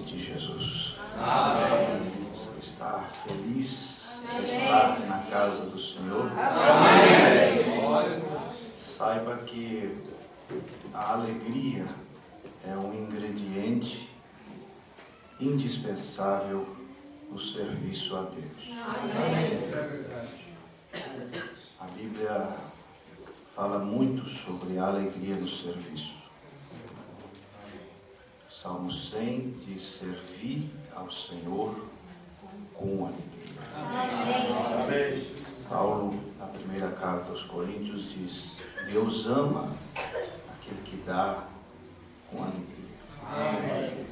de Jesus. Amém. Você está feliz de estar na casa do Senhor? Amém. Saiba que a alegria é um ingrediente indispensável no serviço a Deus. A Bíblia fala muito sobre a alegria no serviço. Salmo 100 diz: servir ao Senhor com alegria. Amém. Paulo, na primeira carta aos Coríntios, diz: Deus ama aquele que dá com alegria. Amém.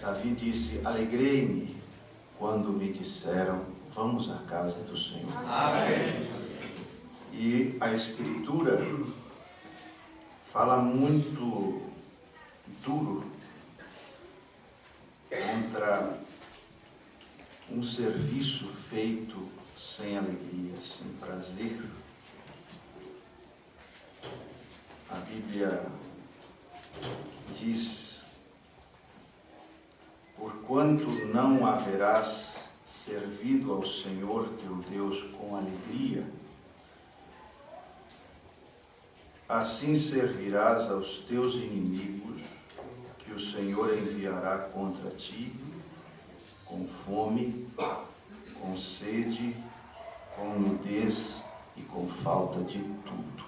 Davi disse: alegrei-me quando me disseram, vamos à casa do Senhor. Amém. E a Escritura fala muito duro contra um serviço feito sem alegria, sem prazer. A Bíblia diz: porquanto não haverás servido ao Senhor teu Deus com alegria, assim servirás aos teus inimigos, que o Senhor enviará contra ti, com fome, com sede, com nudez e com falta de tudo.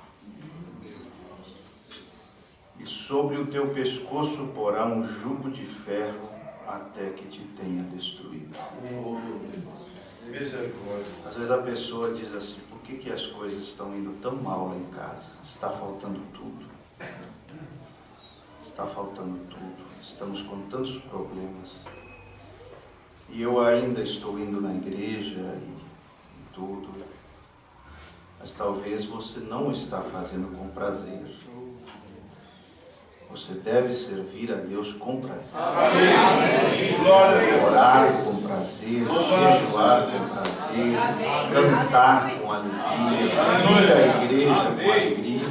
E sobre o teu pescoço porá um jugo de ferro, até que te tenha destruído. Às vezes a pessoa diz assim: por que as coisas estão indo tão mal lá em casa? Está faltando tudo. Está faltando tudo. Estamos com tantos problemas. E eu ainda estou indo na igreja e tudo. Mas talvez você não está fazendo com prazer. Você deve servir a Deus com prazer. Amém. Orar com prazer, jejuar com prazer, cantar com alegria, vir à igreja com alegria.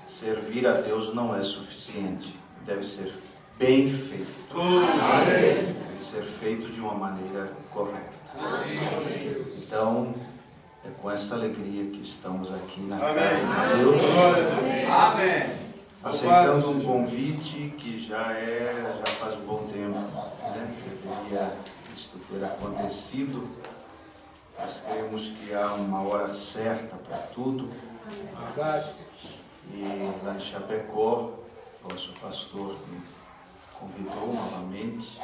Servir a Deus não é suficiente, deve ser bem feito. Deve ser feito de uma maneira correta. Então, é com essa alegria que estamos aqui na casa de Deus. Amém. Aceitando um convite que já faz um bom tempo, deveria isto ter acontecido. Nós cremos que há uma hora certa para tudo. E lá em Chapecó, nosso pastor me convidou novamente.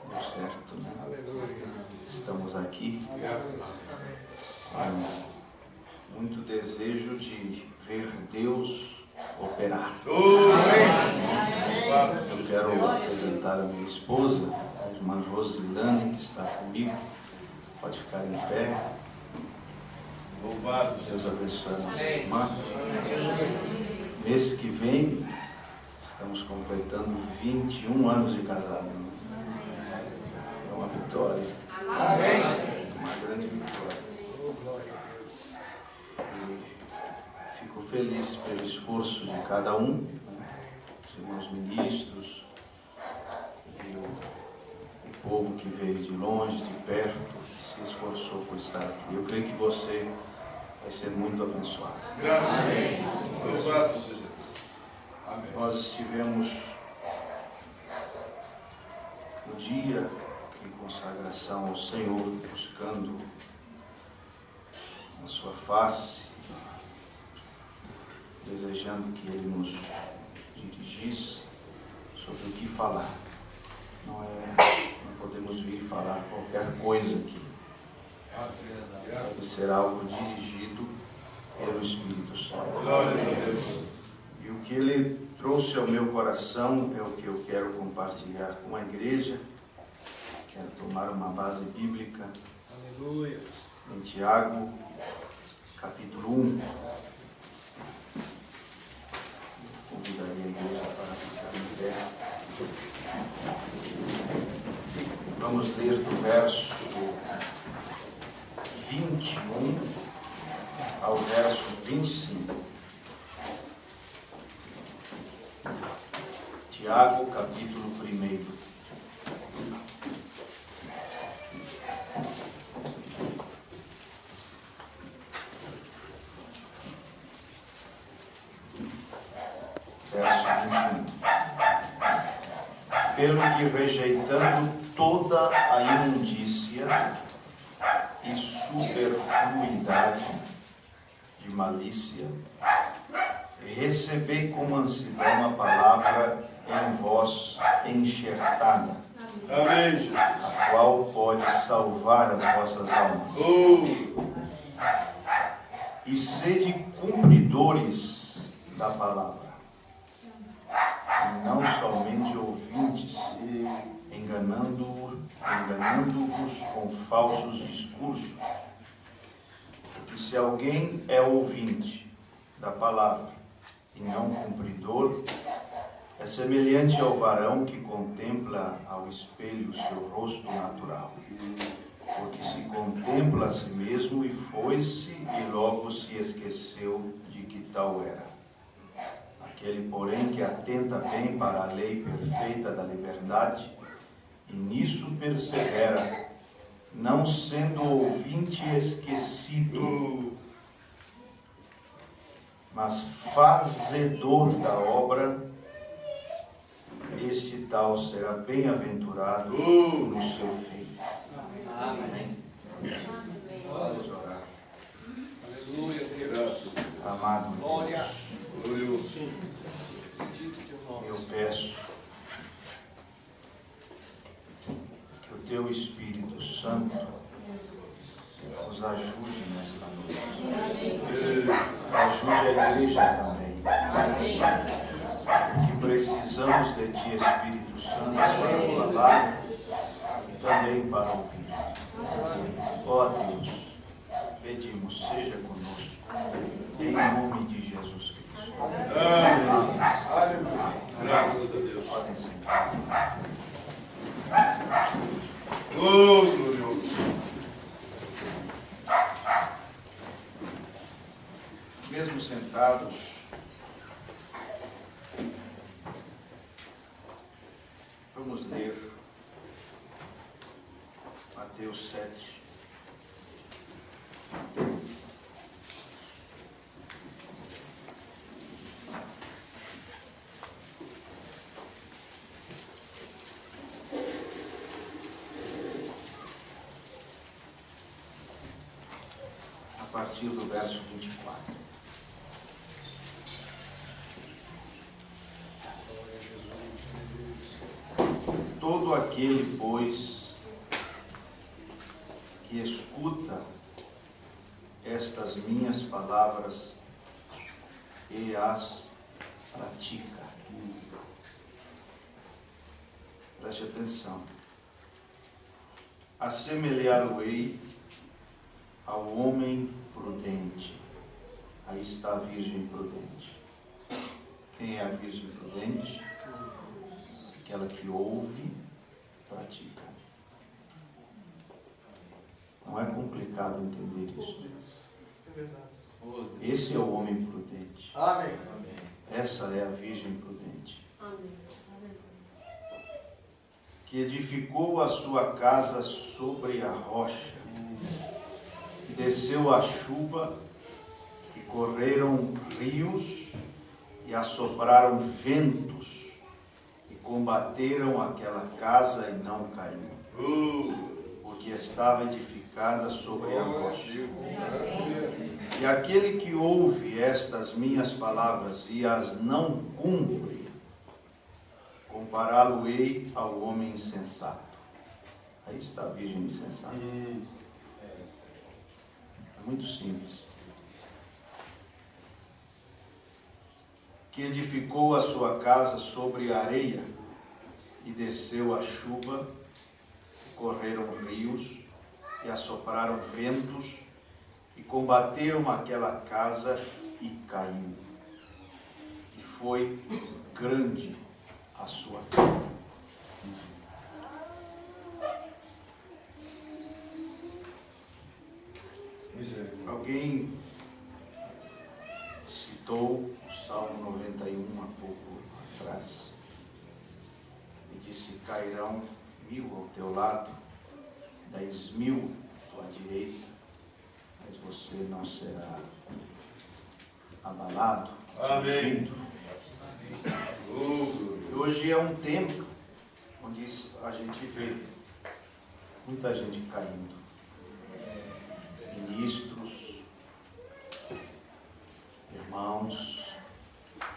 Deu certo, né? Estamos aqui. Com muito desejo de ver Deus operar. Eu quero apresentar a minha esposa, a irmã Rosilane, que está comigo. Pode ficar em pé. Louvado. Deus abençoe a nossa irmã. Mês que vem, estamos completando 21 anos de casado. É uma vitória. Uma grande vitória. E fico feliz pelo esforço de cada um, os irmãos ministros, e o povo que veio de longe, de perto, se esforçou por estar aqui. Eu creio que você vai ser muito abençoado. Graças a Deus. Louvado seja Deus. Amém. Nós estivemos no dia de consagração ao Senhor, buscando a sua face, desejando que Ele nos dirigisse sobre o que falar. Não podemos vir falar qualquer coisa aqui. Deve ser algo dirigido pelo Espírito Santo. Glória a Deus. E o que Ele trouxe ao meu coração é o que eu quero compartilhar com a igreja. Quero tomar uma base bíblica. Aleluia. Em Tiago, capítulo 1. Convidaria a igreja para ficar em pé. Vamos ler do verso 21 ao verso 25. Tiago, capítulo 1. Verso 21. Pelo que, rejeitando toda a imundícia e superfluidade de malícia, recebei com mansidão a palavra em vós enxertada, Amém, Jesus. a qual pode salvar as vossas almas. E sede cumpridores da palavra, e não somente ouvintes, enganando-vos com falsos discursos. Porque se alguém é ouvinte da palavra e não cumpridor, é semelhante ao varão que contempla ao espelho seu rosto natural. Porque se contempla a si mesmo e foi-se, e logo se esqueceu de que tal era. Aquele, porém, que atenta bem para a lei perfeita da liberdade, e nisso persevera, não sendo ouvinte esquecido, mas fazedor da obra, este tal será bem-aventurado no seu fim. Amém. Vamos orar. Aleluia, Deus. Graças. Amado Glória. Deus, Bendito teu nome. eu peço que o teu Espírito Santo nos ajude nesta noite. Ajude a igreja também. Que precisamos de ti, Espírito Santo, para falar e também para ouvir. Ó Deus, pedimos, seja conosco, em nome de Jesus Cristo. Amém. Graças a Deus. Podem sentar. Glorioso. Mesmo sentados, vamos ler Mateus 7. A partir do verso 24. Todo aquele, pois, que escuta estas minhas palavras e as pratica. Preste atenção. Assemelhá-lo-ei ao homem prudente. Aí está a virgem prudente. Quem é a virgem prudente? Aquela que ouve, pratica. Não é complicado entender isso. Esse é o homem prudente. Amém. Essa é a virgem prudente. Que edificou a sua casa sobre a rocha, e desceu a chuva, e correram rios, e assopraram ventos, e combateram aquela casa e não caiu, porque estava edificada sobre a rocha. E aquele que ouve estas minhas palavras e as não cumpre, compará-lo-ei ao homem insensato. Aí está a virgem insensata. É muito simples. Que edificou a sua casa sobre a areia, e desceu a chuva, correram rios, e assopraram ventos, e combateram aquela casa, e caiu. E foi grande a sua queda. Alguém citou o Salmo 91 há pouco atrás. cairão 1000 ao teu lado, 10.000 à tua direita, mas você não será abalado, atingido. Hoje é um tempo onde a gente vê muita gente caindo. Ministros, irmãos,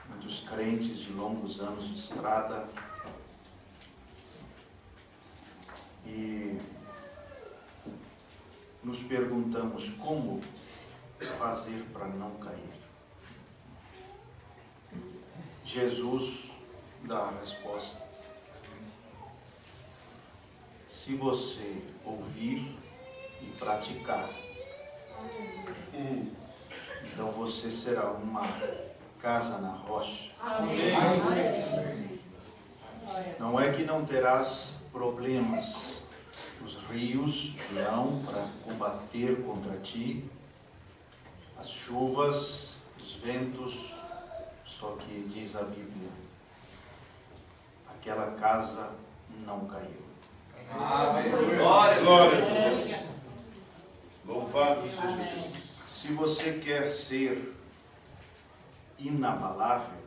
muitos crentes de longos anos de estrada. E nos perguntamos como fazer para não cair. Jesus dá a resposta. Se você ouvir e praticar, então você será uma casa na rocha. Não é que não terás problemas. Os rios virão para combater contra ti, as chuvas, os ventos, só que diz a Bíblia, aquela casa não caiu. Amém. Glória a Deus. Louvado seja Deus. Se você quer ser inabalável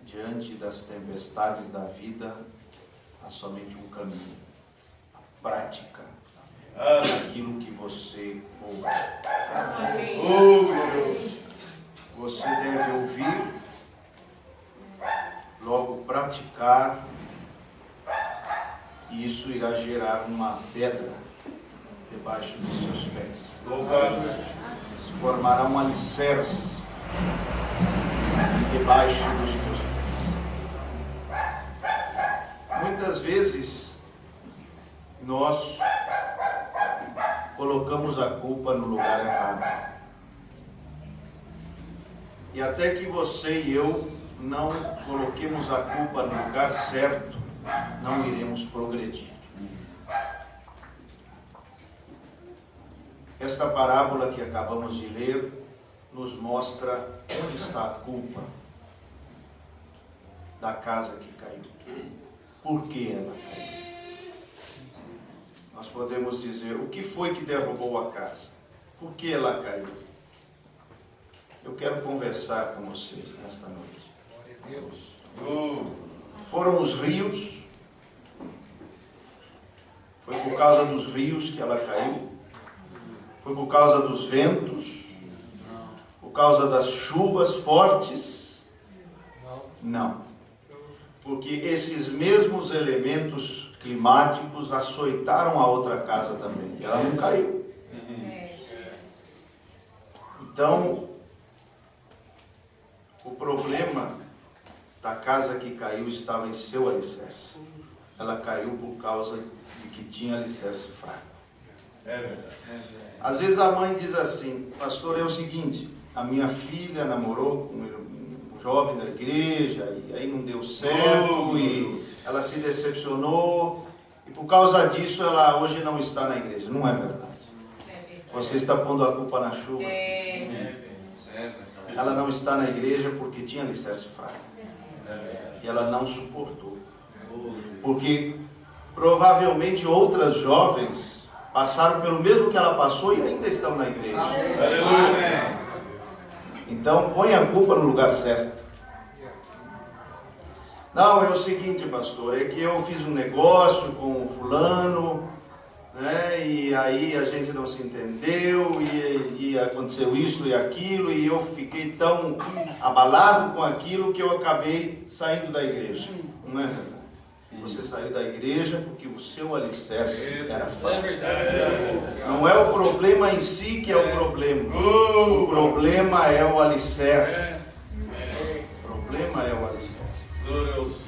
diante das tempestades da vida, há somente um caminho: a prática daquilo que você ouve. Oh, glorioso. Você deve ouvir, logo praticar, e isso irá gerar uma pedra debaixo dos seus pés. Louvado. Se formará um alicerce debaixo dos teus pés. Muitas vezes nós colocamos a culpa no lugar errado. E até que você e eu não coloquemos a culpa no lugar certo, não iremos progredir. Esta parábola que acabamos de ler nos mostra onde está a culpa da casa que caiu. Por que ela caiu? Nós podemos dizer, o que foi que derrubou a casa? Por que ela caiu? Eu quero conversar com vocês nesta noite. Glória a Deus. Foram os rios? Foi por causa dos rios que ela caiu? Foi por causa dos ventos? Por causa das chuvas fortes? Não. Porque esses mesmos elementos climáticos açoitaram a outra casa também. E ela não caiu. Então, o problema da casa que caiu estava em seu alicerce. Ela caiu por causa de que tinha alicerce fraco. É verdade. Às vezes a mãe diz assim, pastor, é o seguinte, a minha filha namorou com um jovem da igreja, e aí não deu certo, e ela se decepcionou, e por causa disso ela hoje não está na igreja. Não é verdade. Você está pondo a culpa na chuva. Ela não está na igreja porque tinha alicerce fraco. E ela não suportou. Porque provavelmente outras jovens passaram pelo mesmo que ela passou e ainda estão na igreja. Aleluia. Então põe a culpa no lugar certo. Não, é o seguinte, pastor, é que eu fiz um negócio com o fulano, né, e aí a gente não se entendeu, e aconteceu isso e aquilo, e eu fiquei tão abalado com aquilo que eu acabei saindo da igreja. Não é verdade? Você saiu da igreja porque o seu alicerce era fraco. Não é o problema em si que é o problema. O problema é o alicerce. O problema é o alicerce.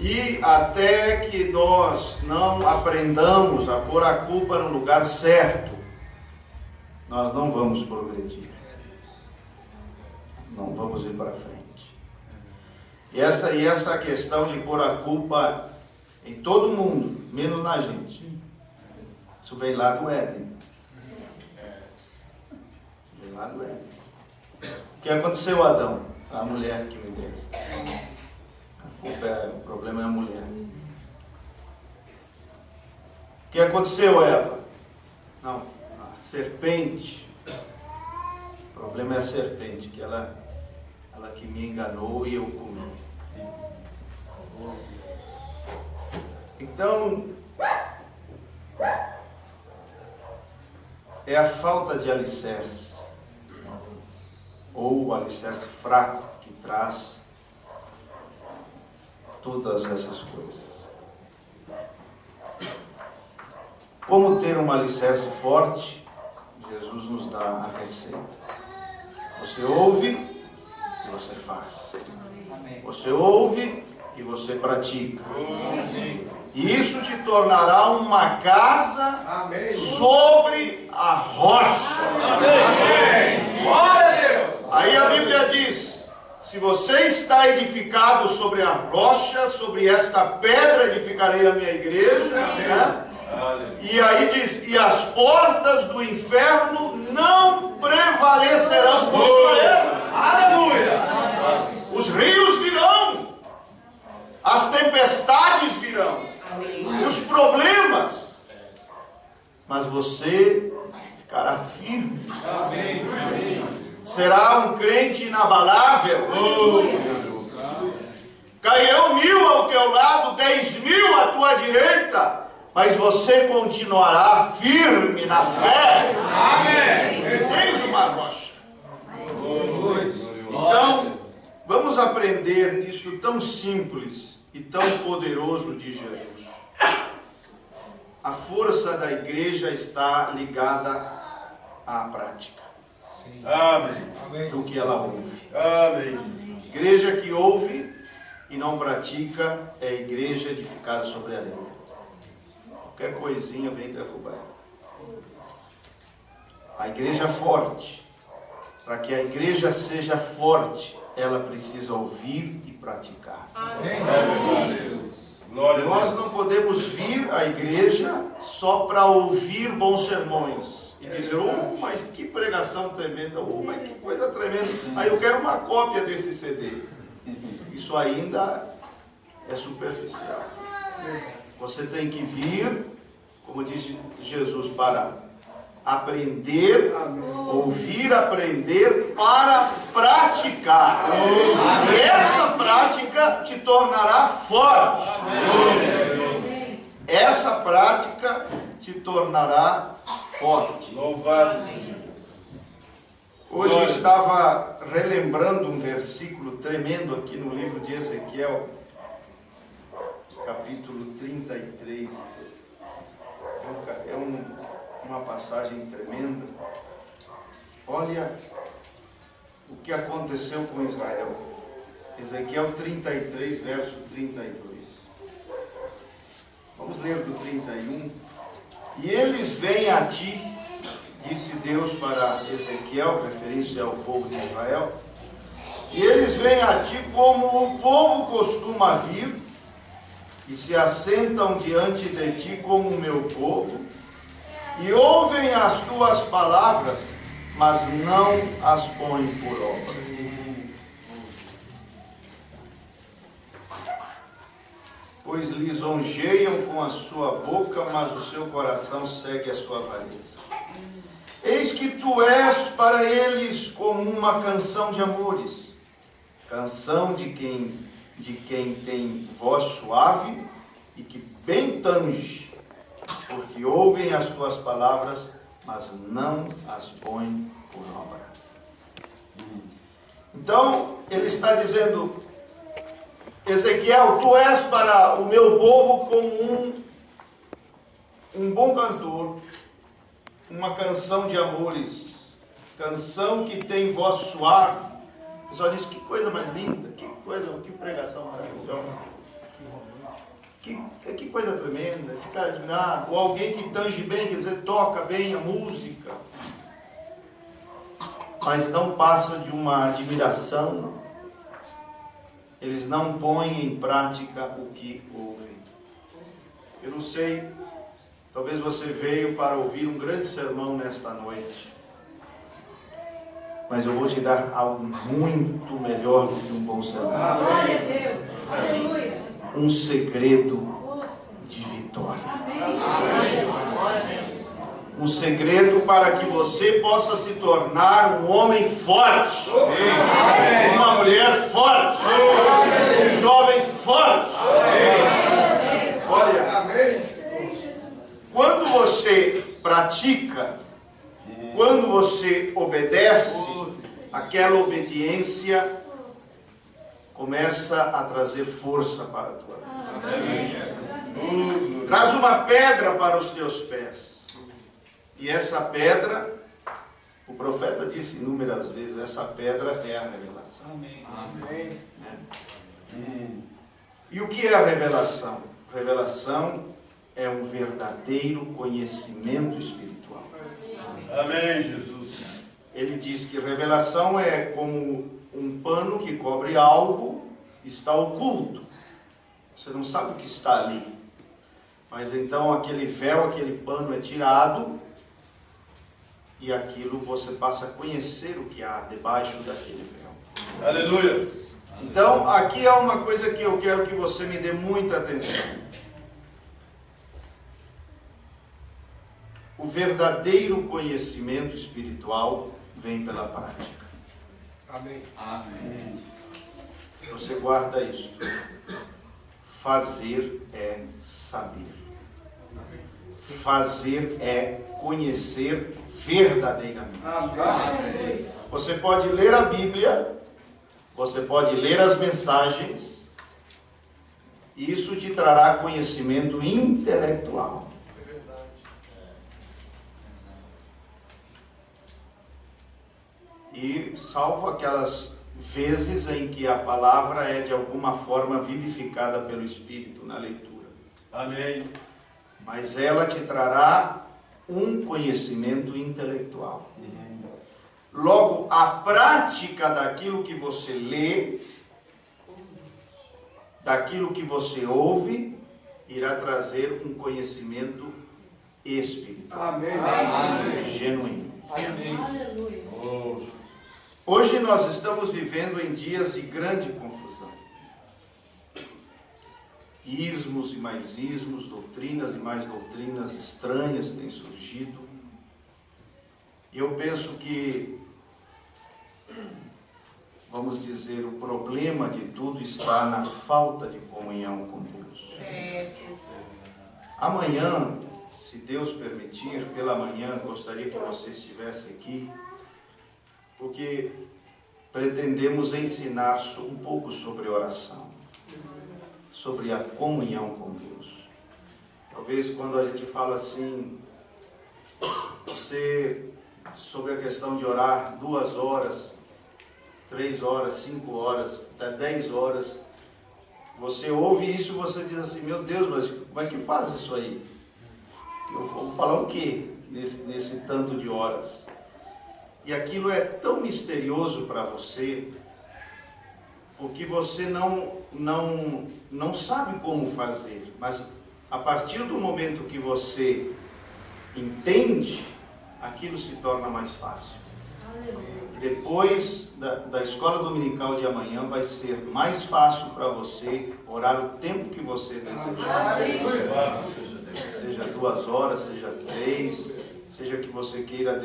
E até que nós não aprendamos a pôr a culpa no lugar certo, nós não vamos progredir. Não vamos ir para frente. E essa questão de pôr a culpa em todo mundo, menos na gente. Isso veio lá do Éden. Veio lá do Éden. O que aconteceu, Adão? A mulher que me deu. O problema é a mulher. que aconteceu, Eva? Não, a serpente. O problema é a serpente, que ela que me enganou e eu comi. Então, é a falta de alicerce, ou o alicerce fraco, que traz todas essas coisas. Como ter um alicerce forte? Jesus nos dá a receita. Você ouve e você faz. Você ouve e você pratica. E isso te tornará uma casa sobre a rocha. Glória a Deus! Aí a Bíblia diz: se você está edificado sobre a rocha, sobre esta pedra edificarei a minha igreja, né? E aí diz: e as portas do inferno não prevalecerão contra ela. Aleluia! Os rios virão, as tempestades virão, os problemas, mas você ficará firme. Será um crente inabalável. Cairão 1000 ao teu lado, 10.000 à tua direita, mas você continuará firme na fé. Tens uma rocha. Então, vamos aprender isso tão simples e tão poderoso de Jesus. A força da igreja está ligada à prática. Amém. Do que ela ouve. Amém. Igreja que ouve e não pratica é igreja edificada sobre a lei. Qualquer coisinha vem derrubar. A igreja forte, para que a igreja seja forte, ela precisa ouvir e praticar. Amém. Nós não podemos vir à igreja só para ouvir bons sermões e dizer: oh, mas que pregação tremenda, oh, mas que coisa tremenda, aí eu quero uma cópia desse CD. Isso ainda é superficial. Você tem que vir, como disse Jesus, para aprender, ouvir, aprender, para praticar. E essa prática te tornará forte. Essa prática te tornará forte. Louvado seja Deus. Hoje eu estava relembrando um versículo tremendo aqui no livro de Ezequiel, capítulo 33. É uma passagem tremenda. Olha o que aconteceu com Israel. Ezequiel 33, verso 32. Vamos ler do 31. E eles vêm a ti, disse Deus para Ezequiel, referindo-se ao povo de Israel. E eles vêm a ti como o povo costuma vir, e se assentam diante de ti como o meu povo, e ouvem as tuas palavras, mas não as põem por obra. Pois lisonjeiam com a sua boca, mas o seu coração segue a sua avareza. Eis que tu és para eles como uma canção de amores, canção de quem tem voz suave e que bem tange, porque ouvem as tuas palavras, mas não as põem por obra. Então, ele está dizendo: Ezequiel, tu és para o meu povo como um bom cantor, uma canção de amores, canção que tem voz suave. O pessoal diz: que coisa mais linda, que pregação maravilhosa. Que coisa tremenda, ficar admirado. Ou alguém que tange bem, quer dizer, toca bem a música, mas não passa de uma admiração. Eles não põem em prática o que ouvem. Eu não sei, talvez você veio para ouvir um grande sermão nesta noite, mas eu vou te dar algo muito melhor do que um bom sermão. Glória a Deus. Aleluia. Um segredo de vitória. segredo para que você possa se tornar um homem forte, uma mulher forte, um jovem forte. Olha, quando você pratica, quando você obedece, aquela obediência começa a trazer força para a tua vida. Traz uma pedra para os teus pés. E essa pedra, o profeta disse inúmeras vezes, essa pedra é a revelação. Amém. E o que é a revelação? Revelação é um verdadeiro conhecimento espiritual. Amém, Jesus. Ele diz que revelação é como um pano que cobre algo que está oculto. Você não sabe o que está ali. Mas então aquele véu, aquele pano é tirado e aquilo você passa a conhecer o que há debaixo daquele véu. Aleluia. Então, aqui é uma coisa que eu quero que você me dê muita atenção. O verdadeiro conhecimento espiritual vem pela prática. Amém. Você guarda isso. Fazer é saber. Fazer é conhecer verdadeiramente. Você pode ler a Bíblia, você pode ler as mensagens, e isso te trará conhecimento intelectual. E salvo aquelas vezes em que a palavra é de alguma forma vivificada pelo Espírito na leitura. Amém. Mas ela te trará um conhecimento intelectual. Logo, a prática daquilo que você lê, daquilo que você ouve, irá trazer um conhecimento espiritual. Amém. Genuíno. Amém. Hoje nós estamos vivendo em dias de grande confusão. Ismos e mais ismos, doutrinas e mais doutrinas estranhas têm surgido. E eu penso que, vamos dizer, o problema de tudo está na falta de comunhão com Deus. Amanhã, se Deus permitir, pela manhã, gostaria que você estivesse aqui, porque pretendemos ensinar um pouco sobre oração, sobre a comunhão com Deus. Talvez quando a gente fala assim, sobre a questão de orar 2 horas, 3 horas, 5 horas, até 10 horas, você ouve isso e você diz assim, meu Deus, mas como é que faz isso aí? Eu vou falar o quê nesse tanto de horas? E aquilo é tão misterioso para você, porque você não sabe como fazer. Mas a partir do momento que você entende, aquilo se torna mais fácil. Depois da escola dominical de amanhã, vai ser mais fácil para você orar o tempo que você desejar. Seja 2 horas, seja 3, seja que você queira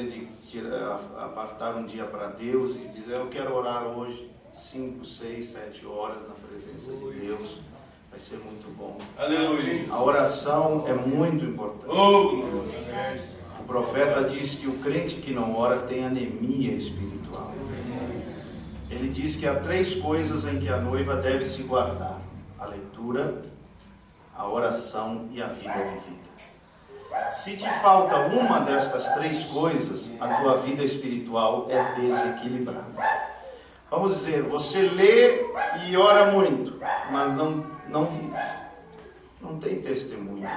apartar um dia para Deus e dizer, eu quero orar hoje 5, 6, 7 horas na presença de Deus. Vai ser muito bom. Aleluia. A oração é muito importante. O profeta diz que o crente que não ora tem anemia espiritual. Ele diz que há 3 coisas em que a noiva deve se guardar: a leitura, a oração e a vida vivida. Se te falta uma destas 3 coisas, a tua vida espiritual é desequilibrada. Vamos dizer, você lê e ora muito, mas não vive. Não tem testemunho.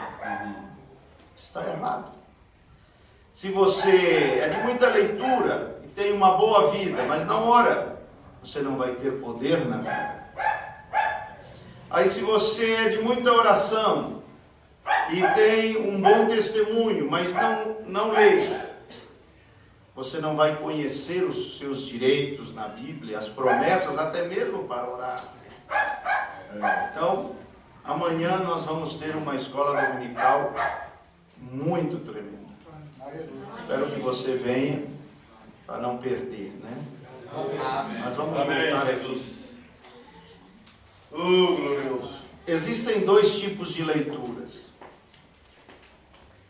Está errado. Se você é de muita leitura e tem uma boa vida, mas não ora, você não vai ter poder na vida. Aí se você é de muita oração e tem um bom testemunho, mas não lê, você não vai conhecer os seus direitos na Bíblia, as promessas, até mesmo para orar. Então, amanhã nós vamos ter uma escola dominical muito tremenda. Espero que você venha para não perder, né? Mas vamos Amém, voltar aqui. Jesus. Glorioso. Existem dois tipos de leituras.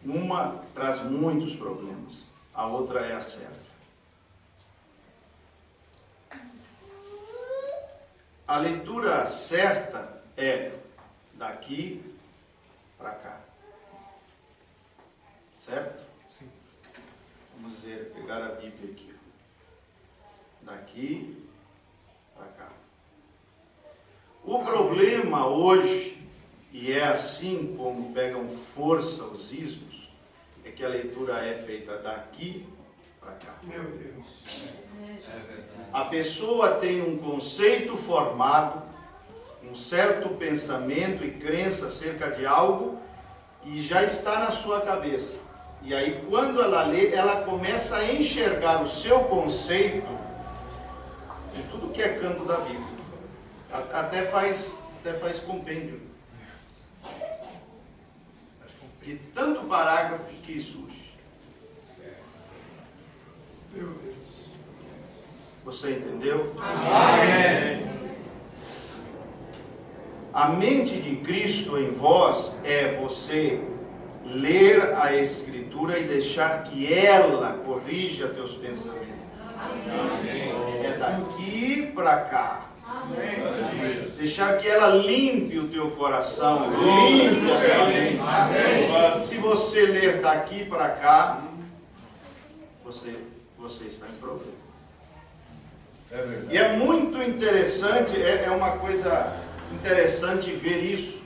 Uma traz muitos problemas, a outra é a certa. A leitura certa é daqui para cá. Certo? Sim. Vamos dizer, pegar a Bíblia aqui. Daqui para cá. O problema hoje, e é assim como pegam força os ismos, é que a leitura é feita daqui para cá. Meu Deus. A pessoa tem um conceito formado, um certo pensamento e crença acerca de algo, e já está na sua cabeça. E aí, quando ela lê, ela começa a enxergar o seu conceito em tudo que é canto da Bíblia. Até faz compêndio. De tanto parágrafos que surge. Meu Deus. Você entendeu? Amém. A mente de Cristo em vós é você ler a Escritura e deixar que ela corrija teus pensamentos. É daqui para cá. Deixar que ela limpe o teu coração, limpe a tua mente. Se você ler daqui para cá, você está em problema. E é muito interessante, é uma coisa interessante ver isso.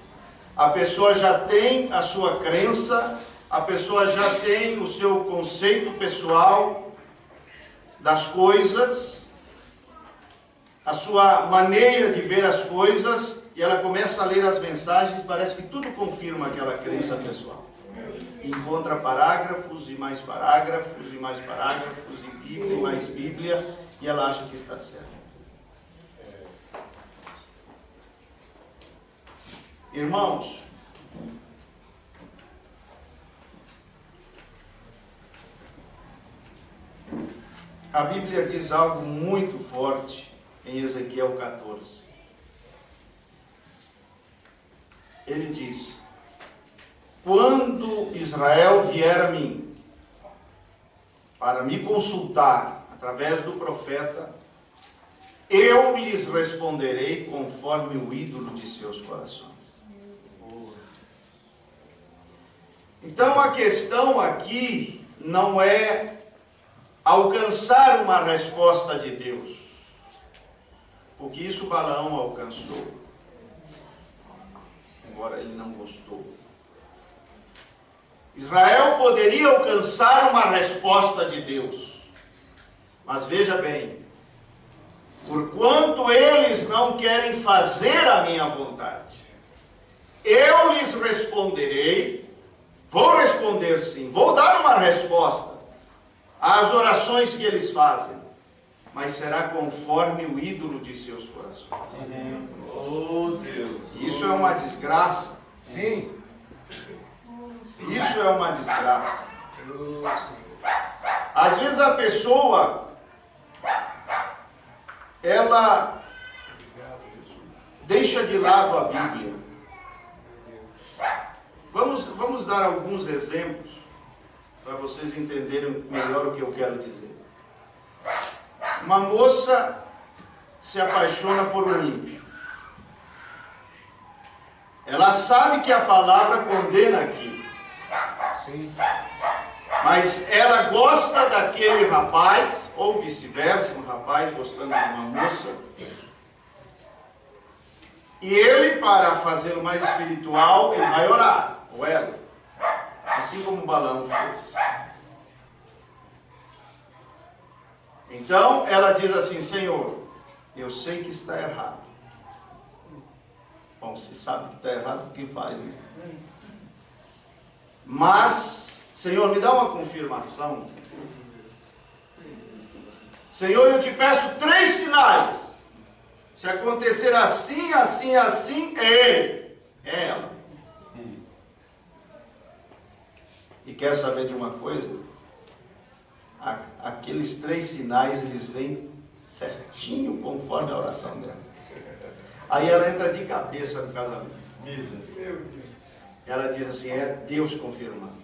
A pessoa já tem a sua crença, a pessoa já tem o seu conceito pessoal das coisas, a sua maneira de ver as coisas, e ela começa a ler as mensagens, parece que tudo confirma aquela crença pessoal. Encontra parágrafos e mais parágrafos e mais parágrafos, e Bíblia e mais Bíblia, e ela acha que está certa. Irmãos, a Bíblia diz algo muito forte em Ezequiel 14. Ele diz: quando Israel vier a mim para me consultar através do profeta, eu lhes responderei conforme o ídolo de seus corações. Então a questão aqui não é alcançar uma resposta de Deus, porque isso Balaão alcançou, embora ele não gostou. Israel poderia alcançar uma resposta de Deus, mas veja bem, porquanto eles não querem fazer a minha vontade, eu lhes responderei. Vou responder sim, vou dar uma resposta às orações que eles fazem, mas será conforme o ídolo de seus corações. Amém. Oh Deus. Isso é uma desgraça. Sim. Isso é uma desgraça. Às vezes a pessoa, ela deixa de lado a Bíblia. Vamos dar alguns exemplos para vocês entenderem melhor o que eu quero dizer. Uma moça se apaixona por um ímpio. Ela sabe que a palavra condena aquilo. Sim. Mas ela gosta daquele rapaz, ou vice-versa, um rapaz gostando de uma moça. E ele, para fazê-lo mais espiritual, ele vai orar, ou ela. Assim como Balaão fez. Então, ela diz assim: Senhor, eu sei que está errado. Bom, se sabe que está errado, o que faz? Né? Mas, Senhor, me dá uma confirmação. Senhor, eu te peço 3 sinais. Se acontecer assim, assim, assim, é ele. É ela. E quer saber de uma coisa? aqueles 3 sinais, eles vêm certinho conforme a oração dela. Aí ela entra de cabeça no casamento. Meu Deus. Ela diz assim, é Deus confirmando.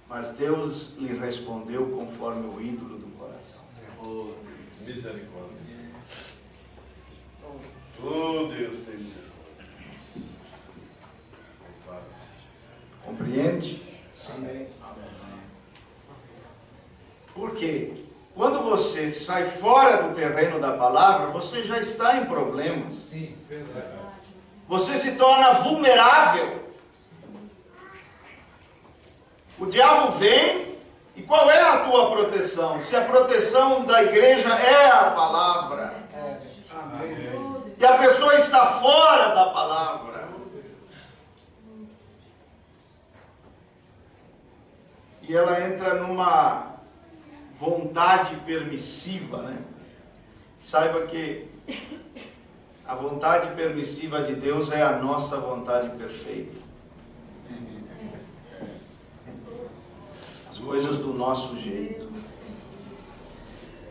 Mas Deus lhe respondeu conforme o ídolo do coração. Oh, misericórdia. Oh, Deus tem misericórdia. Compreende? Amém. Por quê? Quando você sai fora do terreno da palavra, você já está em problemas. Sim, verdade. Você se torna vulnerável. O diabo vem, e qual é a tua proteção? Se a proteção da igreja é a palavra, Amém. e a pessoa está fora da palavra, e ela entra numa vontade permissiva, né? Saiba que a vontade permissiva de Deus é a nossa vontade perfeita. As coisas do nosso jeito.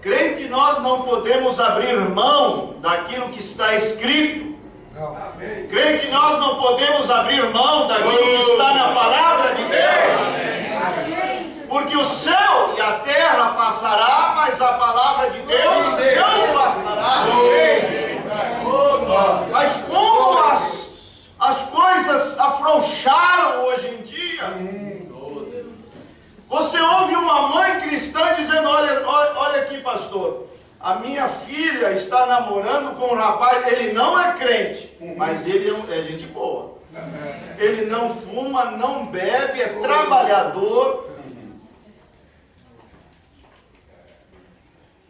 Creio que nós não podemos abrir mão daquilo que está escrito. Não. Amém. Creio que nós não podemos abrir mão daquilo que está na palavra de Deus. Porque o céu e a terra passará, mas a palavra de Deus não passará. Mas como as coisas afrouxaram hoje em dia. Você ouve uma mãe cristã dizendo, olha aqui, pastor, a minha filha está namorando com um rapaz, ele não é crente, mas ele é gente boa. Ele não fuma, não bebe, é trabalhador.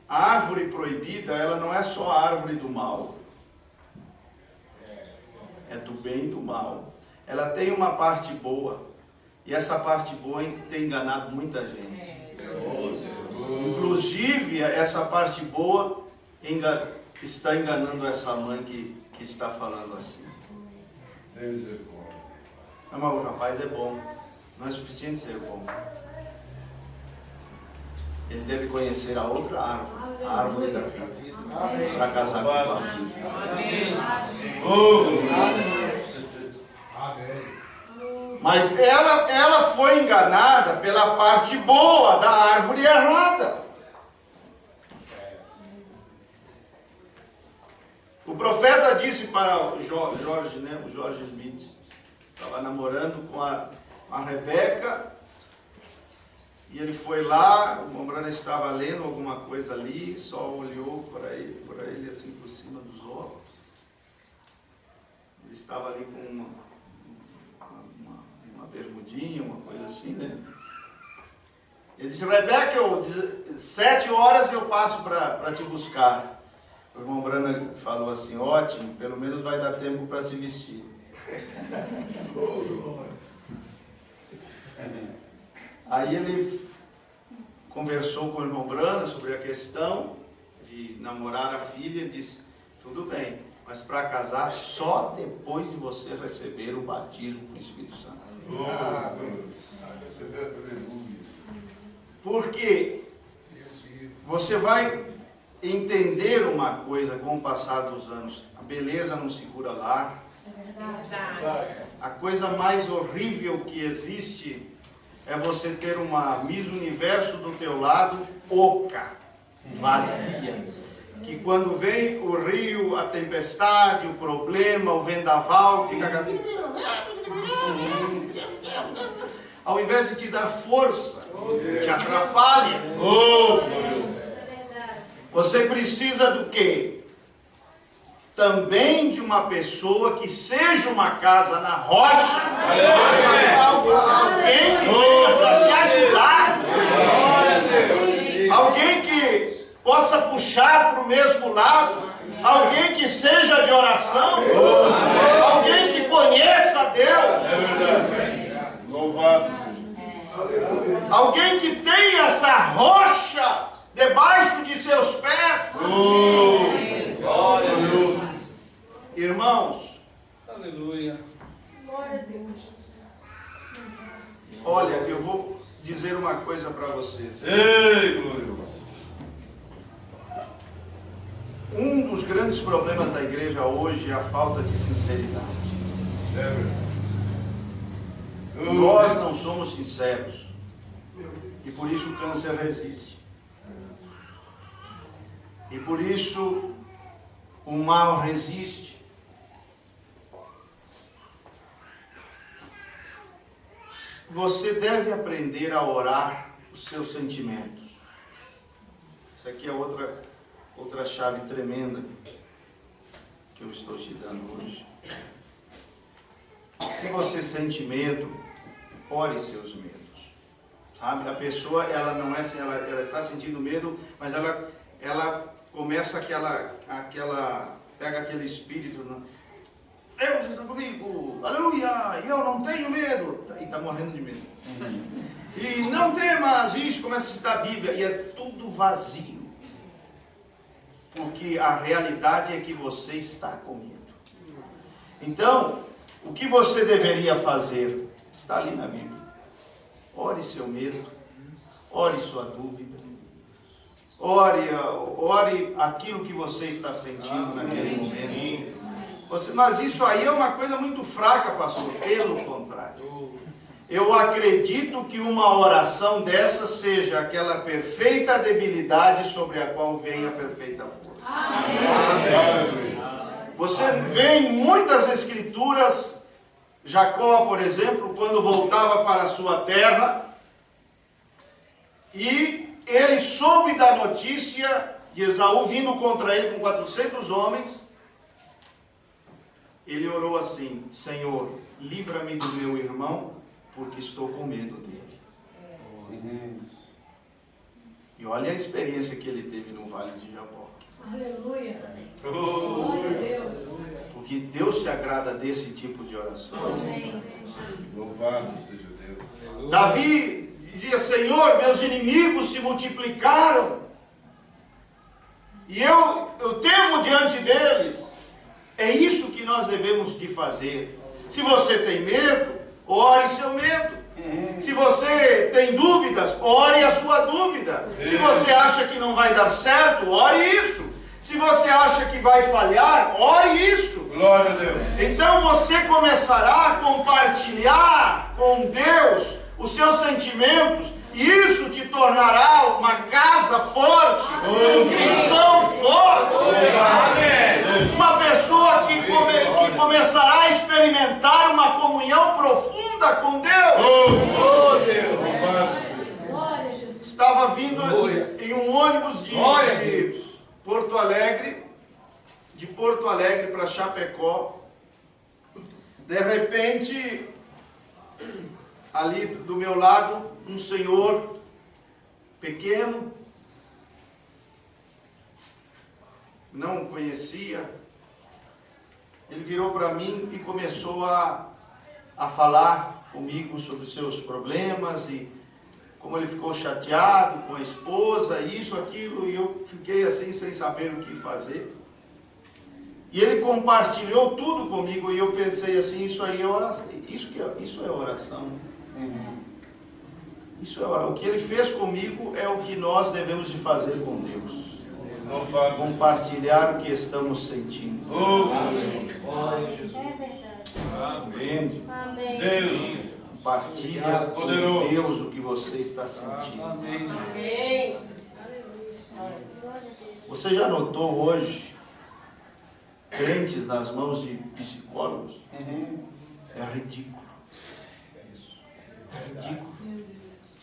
A árvore proibida, ela não é só a árvore do mal. É do bem e do mal. Ela tem uma parte boa. E essa parte boa tem enganado muita gente. Inclusive, essa parte boa está enganando essa mãe que está falando assim. Não, mas o rapaz é bom. Não é suficiente ser bom. Ele deve conhecer a outra árvore, a árvore da vida, para casar com a filha. Amém. Mas ela foi enganada pela parte boa da árvore errada. O profeta disse para o Jorge, né, o Jorge Smith, estava namorando com a Rebeca, e ele foi lá, o Mombrana estava lendo alguma coisa ali, só olhou para ele assim por cima dos óculos. Ele estava ali com uma bermudinha, uma coisa assim, né? Ele disse, Rebeca, 7 horas eu passo para te buscar. O irmão Brana falou assim, ótimo, pelo menos vai dar tempo para se vestir. Aí ele conversou com o irmão Brana sobre a questão de namorar a filha e disse, tudo bem, mas para casar só depois de você receber o batismo com o Espírito Santo. Porque você vai entender uma coisa com o passar dos anos. A beleza não se cura lá. A coisa mais horrível que existe é você ter uma Miss Universo do teu lado, oca, vazia. Que quando vem o rio, a tempestade, o problema, o vendaval, fica... Ao invés de te dar força, te atrapalha. Você precisa do quê? Também de uma pessoa que seja uma casa na rocha. Alguém que venha para te ajudar. Alguém que possa puxar para o mesmo lado. Alguém que seja de oração. Alguém que conheça a Deus. Louvado Aleluia. Alguém que tenha essa rocha debaixo de seus pés. Glória a Deus. Irmãos, Aleluia. olha, eu vou dizer uma coisa para vocês. Ei, glorioso. Um dos grandes problemas da igreja hoje é a falta de sinceridade. É verdade. Nós não somos sinceros. E por isso o câncer resiste. E por isso o mal resiste. Você deve aprender a orar os seus sentimentos. Isso aqui é outra chave tremenda que eu estou te dando hoje. Se você sente medo, ore seus medos. Sabe? A pessoa, ela não é assim, ela está sentindo medo, mas ela começa pega aquele espírito, Deus está comigo, aleluia, e eu não tenho medo, e está morrendo de medo. E não temas, isso, começa a citar a Bíblia, e é tudo vazio. Porque a realidade é que você está com medo. Então, o que você deveria fazer está ali na Bíblia. Ore seu medo, ore sua dúvida, ore aquilo que você está sentindo naquele momento. Mas isso aí é uma coisa muito fraca, pastor. Pelo contrário. Eu acredito que uma oração dessa seja aquela perfeita debilidade sobre a qual vem a perfeita força. Amém. Você vê em muitas escrituras, Jacó, por exemplo, quando voltava para a sua terra, e ele soube da notícia de Esaú vindo contra ele com 400 homens, ele orou assim: Senhor, livra-me do meu irmão, porque estou com medo dele. E olha a experiência que ele teve no Vale de Jabó. Aleluia. Glória a Deus. Porque Deus se agrada desse tipo de oração. Louvado seja Deus. Davi dizia: Senhor, meus inimigos se multiplicaram, e eu temo diante deles. É isso que nós devemos de fazer. Se você tem medo, ore seu medo. Se você tem dúvidas, ore a sua dúvida. Se você acha que não vai dar certo, ore isso. Se você acha que vai falhar, ore isso. Glória a Deus. Então você começará a compartilhar com Deus os seus sentimentos, e isso te tornará uma casa forte, um cristão forte. Uma pessoa que começará a experimentar uma comunhão profunda com Deus. Deus. Estava vindo em um ônibus de Porto Alegre, para Chapecó. De repente, ali do meu lado, um senhor pequeno, não conhecia, ele virou para mim e começou a falar comigo sobre os seus problemas e como ele ficou chateado com a esposa, isso, aquilo, e eu fiquei assim sem saber o que fazer. E ele compartilhou tudo comigo e eu pensei assim: isso aí é oração, isso é oração. Isso é oração. O que ele fez comigo é o que nós devemos de fazer com Deus. Compartilhar o que estamos sentindo. Amém. Amém. Deus. Compartilha com Deus o que você está sentindo. Amém. Você já notou hoje crentes nas mãos de psicólogos? É ridículo. É ridículo.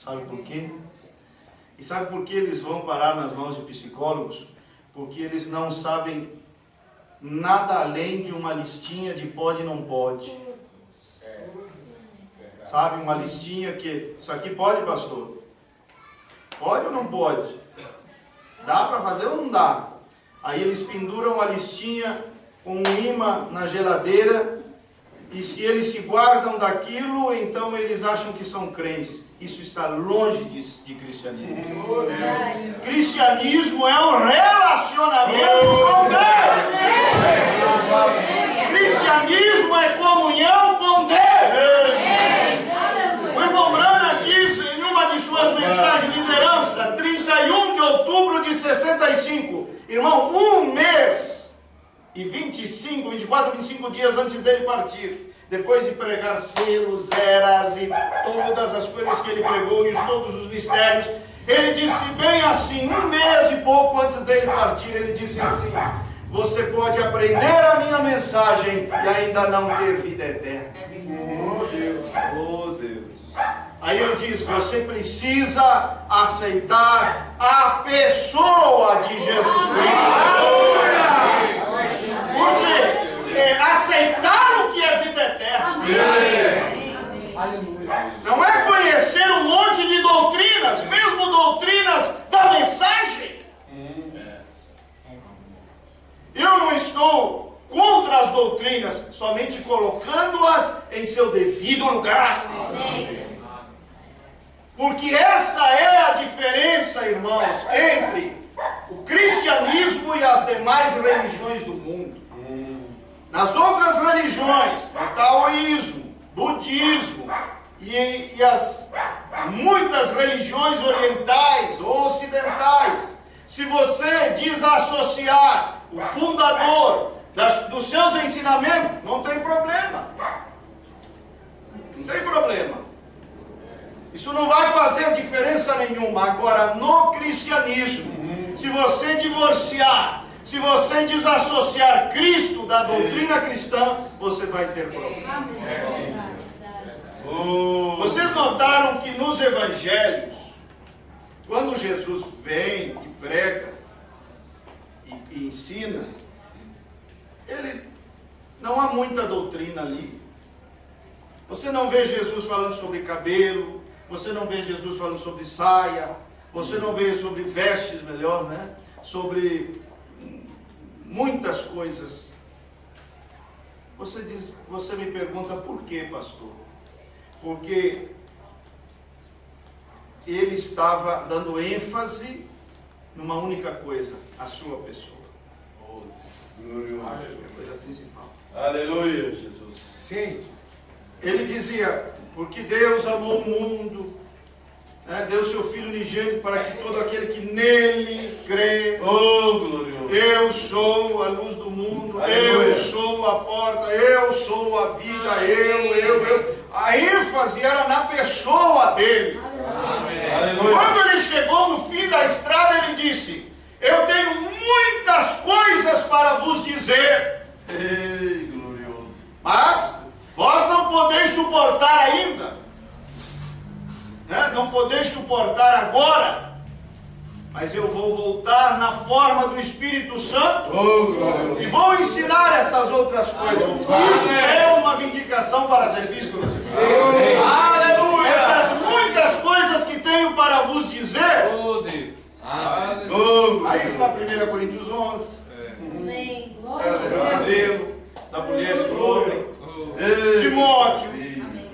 Sabe por quê? E sabe por que eles vão parar nas mãos de psicólogos? Porque eles não sabem nada além de uma listinha de pode e não pode. Sabe, uma listinha que... Isso aqui pode, pastor? Pode ou não pode? Dá para fazer ou não dá? Aí eles penduram a listinha com um imã na geladeira, e se eles se guardam daquilo, então eles acham que são crentes. Isso está longe de cristianismo. Cristianismo é um relacionamento com Deus. Cristianismo é comunhão com Deus. O irmão Brana disse em uma de 45. Irmão, 1 mês e 24, 25 dias antes dele partir, depois de pregar selos, eras e todas as coisas que ele pregou e todos os mistérios, ele disse bem assim, 1 mês e pouco antes dele partir, ele disse assim: você pode aprender a minha mensagem e ainda não ter vida eterna. Oh Deus. Oh Deus. Aí ele diz, você precisa aceitar a pessoa de Jesus Cristo. Por quê? É aceitar o que é vida eterna. Não é conhecer um monte de doutrinas, mesmo doutrinas da mensagem. Eu não estou contra as doutrinas, somente colocando-as em seu devido lugar. Porque essa é a diferença, irmãos, entre o cristianismo e as demais religiões do mundo. Nas outras religiões, o taoísmo, budismo e as muitas religiões orientais ou ocidentais, se você desassociar o fundador dos seus ensinamentos, não tem problema. Não tem problema. Isso não vai fazer diferença nenhuma. Agora, no cristianismo, se você divorciar, se você desassociar Cristo da doutrina cristã, você vai ter problema. Vocês notaram que nos evangelhos, quando Jesus vem e prega e ensina, não há muita doutrina ali. Você não vê Jesus falando sobre cabelo, você não vê Jesus falando sobre saia, você não vê sobre vestes, melhor, né? Sobre muitas coisas. Você me pergunta por quê, pastor? Porque ele estava dando ênfase numa única coisa, a sua pessoa. Glorioso. É a coisa principal. Aleluia, Jesus. Sim. Ele dizia, porque Deus amou o mundo, deu seu Filho unigênito para que todo aquele que nele crê. Oh, glorioso. Eu sou a luz do mundo, Aleluia. eu sou a porta, eu sou a vida, eu. A ênfase era na pessoa dele. Amém. Aleluia. Quando ele chegou no fim da estrada, ele disse, eu tenho muitas coisas para vos dizer. Ei, glorioso. Mas vós não podeis suportar ainda. Não podeis suportar agora. Mas eu vou voltar na forma do Espírito Santo. Oh, glorioso. E vou ensinar essas outras coisas. Isso é uma vindicação para as epístolas. Aleluia. Essas muitas coisas que tenho para vos dizer. Oh, Deus. Oh, Aí está 1 Coríntios 11. Amém. Do Glória. cabelo, da mulher e do homem. Ei. Timóteo. Amém.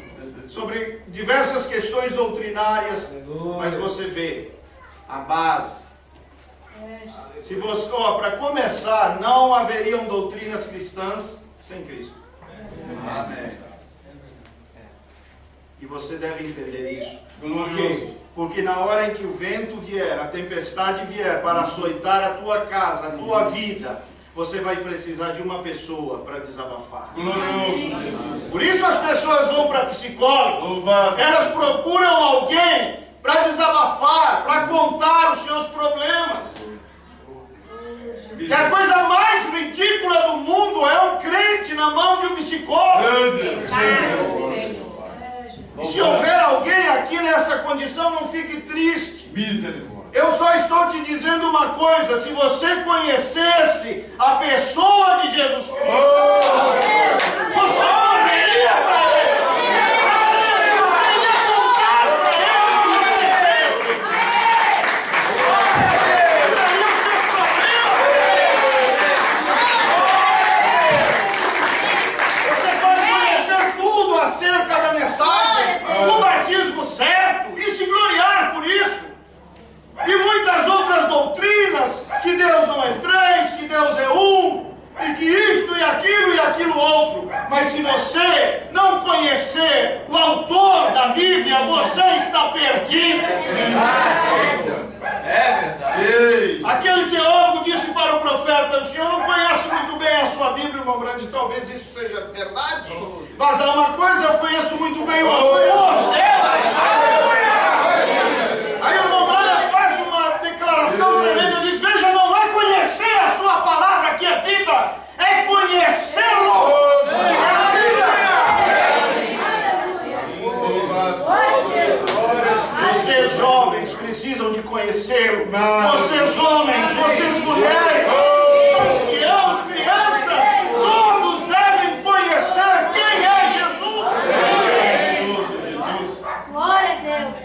Sobre diversas questões doutrinárias. Mas você vê a base. Se você, para começar, não haveriam doutrinas cristãs sem Cristo. Amém. E você deve entender isso. Glorioso. Porque na hora em que o vento vier, a tempestade vier para açoitar a tua casa, a tua vida, você vai precisar de uma pessoa para desabafar. Glorioso, Jesus. Por isso as pessoas vão para psicólogo. Louvado. Elas procuram alguém para desabafar, para contar os seus problemas. E a coisa mais ridícula do mundo é um crente na mão de um psicólogo. Meu Deus. E se houver alguém aqui nessa condição, não fique triste. Misericórdia. Eu só estou te dizendo uma coisa: se você conhecesse a pessoa de Jesus Cristo, você morreria para ele. Você ia contar para ele o que você pode conhecer tudo acerca da mensagem, o batismo certo, e se gloriar por isso. E muitas outras doutrinas, que Deus não é três, que Deus é um, e que isto e aquilo aquilo outro. Mas se você não conhecer o autor da Bíblia, você está perdido. É verdade. Aquele teólogo disse para o profeta: o senhor não conhece muito bem a sua Bíblia, irmão Grande, talvez isso seja verdade. Mas há uma coisa, eu conheço muito bem o autor dela. Aí o irmão Grande faz uma declaração tremenda, diz: veja, não é conhecer a sua palavra que é vida, é conhecê-lo. Vocês jovens precisam de conhecê-lo. Vocês homens, vocês mulheres, anciãos, crianças, todos devem conhecer quem é Jesus. Glória a Deus.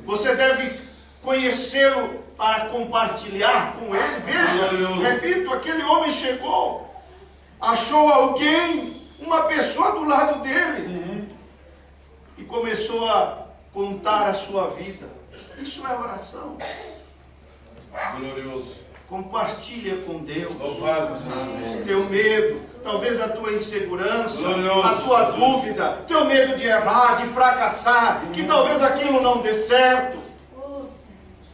Você deve conhecê-lo para compartilhar com ele. Veja, repito, aquele homem chegou, achou alguém, uma pessoa do lado dele, e começou a contar a sua vida. Isso é oração. Glorioso. Compartilha com Deus. Louvado seja O teu medo, talvez a tua insegurança, Glorioso, a tua Jesus. dúvida, teu medo de errar, de fracassar, que talvez aquilo não dê certo.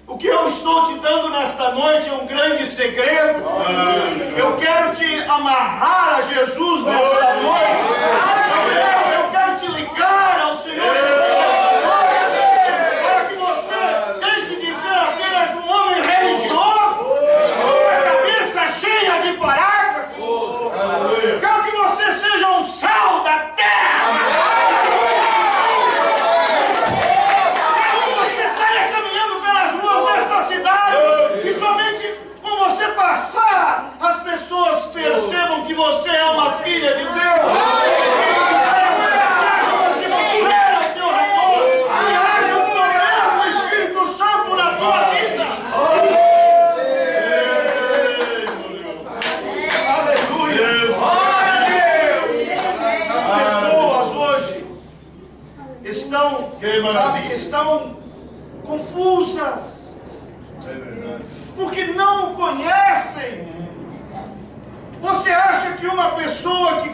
O que eu estou te dando nesta noite é um grande segredo. Eu quero te amarrar a Jesus nesta noite. Eu quero te ligar ao Senhor para que você deixe de ser apenas um homem religioso, com a cabeça cheia de parágrafos. Quero que você seja um sal da terra. As pessoas percebam que você é uma filha de Deus. Que haja ao teu redor, que haja o poder do Espírito Santo na tua vida. Aleluia. Glória a Deus. As pessoas hoje estão confusas. É verdade. Porque não o conhecem. Você acha que uma pessoa que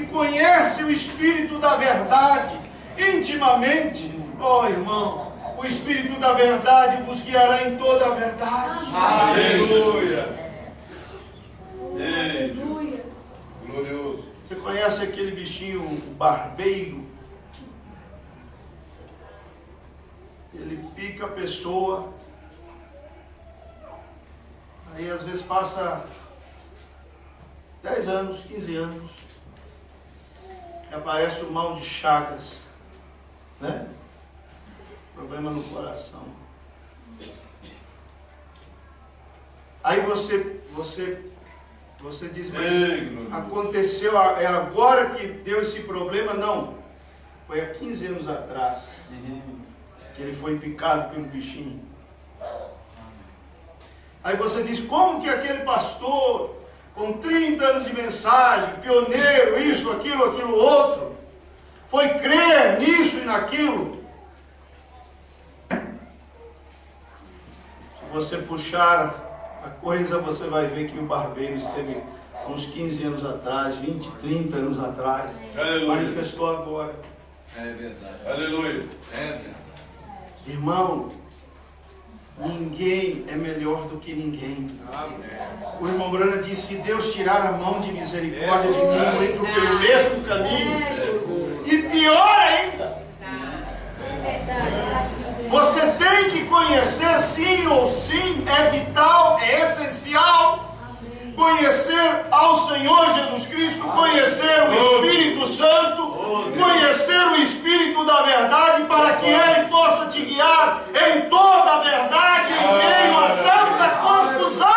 conhece o Espírito da verdade intimamente, irmão, o Espírito da verdade vos guiará em toda a verdade. Aleluia. Aleluia. Glorioso. Você conhece aquele bichinho, o barbeiro? Ele pica a pessoa. Aí às vezes passa 10 anos, 15 anos, e aparece o mal de Chagas, né? Problema no coração. Aí você diz: mas aconteceu, é agora que deu esse problema? Não, foi há 15 anos atrás que ele foi picado pelo bichinho. Aí você diz: como que aquele pastor, com 30 anos de mensagem, pioneiro, isso, aquilo outro, foi crer nisso e naquilo? Se você puxar a coisa, você vai ver que o barbeiro esteve uns 15 anos atrás, 20, 30 anos atrás. Aleluia. Manifestou agora. É verdade. Aleluia. É verdade. Irmão, ninguém é melhor do que ninguém. O irmão Brana disse: se Deus tirar a mão de misericórdia de mim, eu entro pelo mesmo caminho. E pior ainda, você tem que conhecer sim ou sim, é vital, é essencial. Conhecer ao Senhor Jesus Cristo, conhecer o Espírito Santo, conhecer o Espírito da verdade, para que Ele possa te guiar em toda a verdade, em meio a tanta confusão.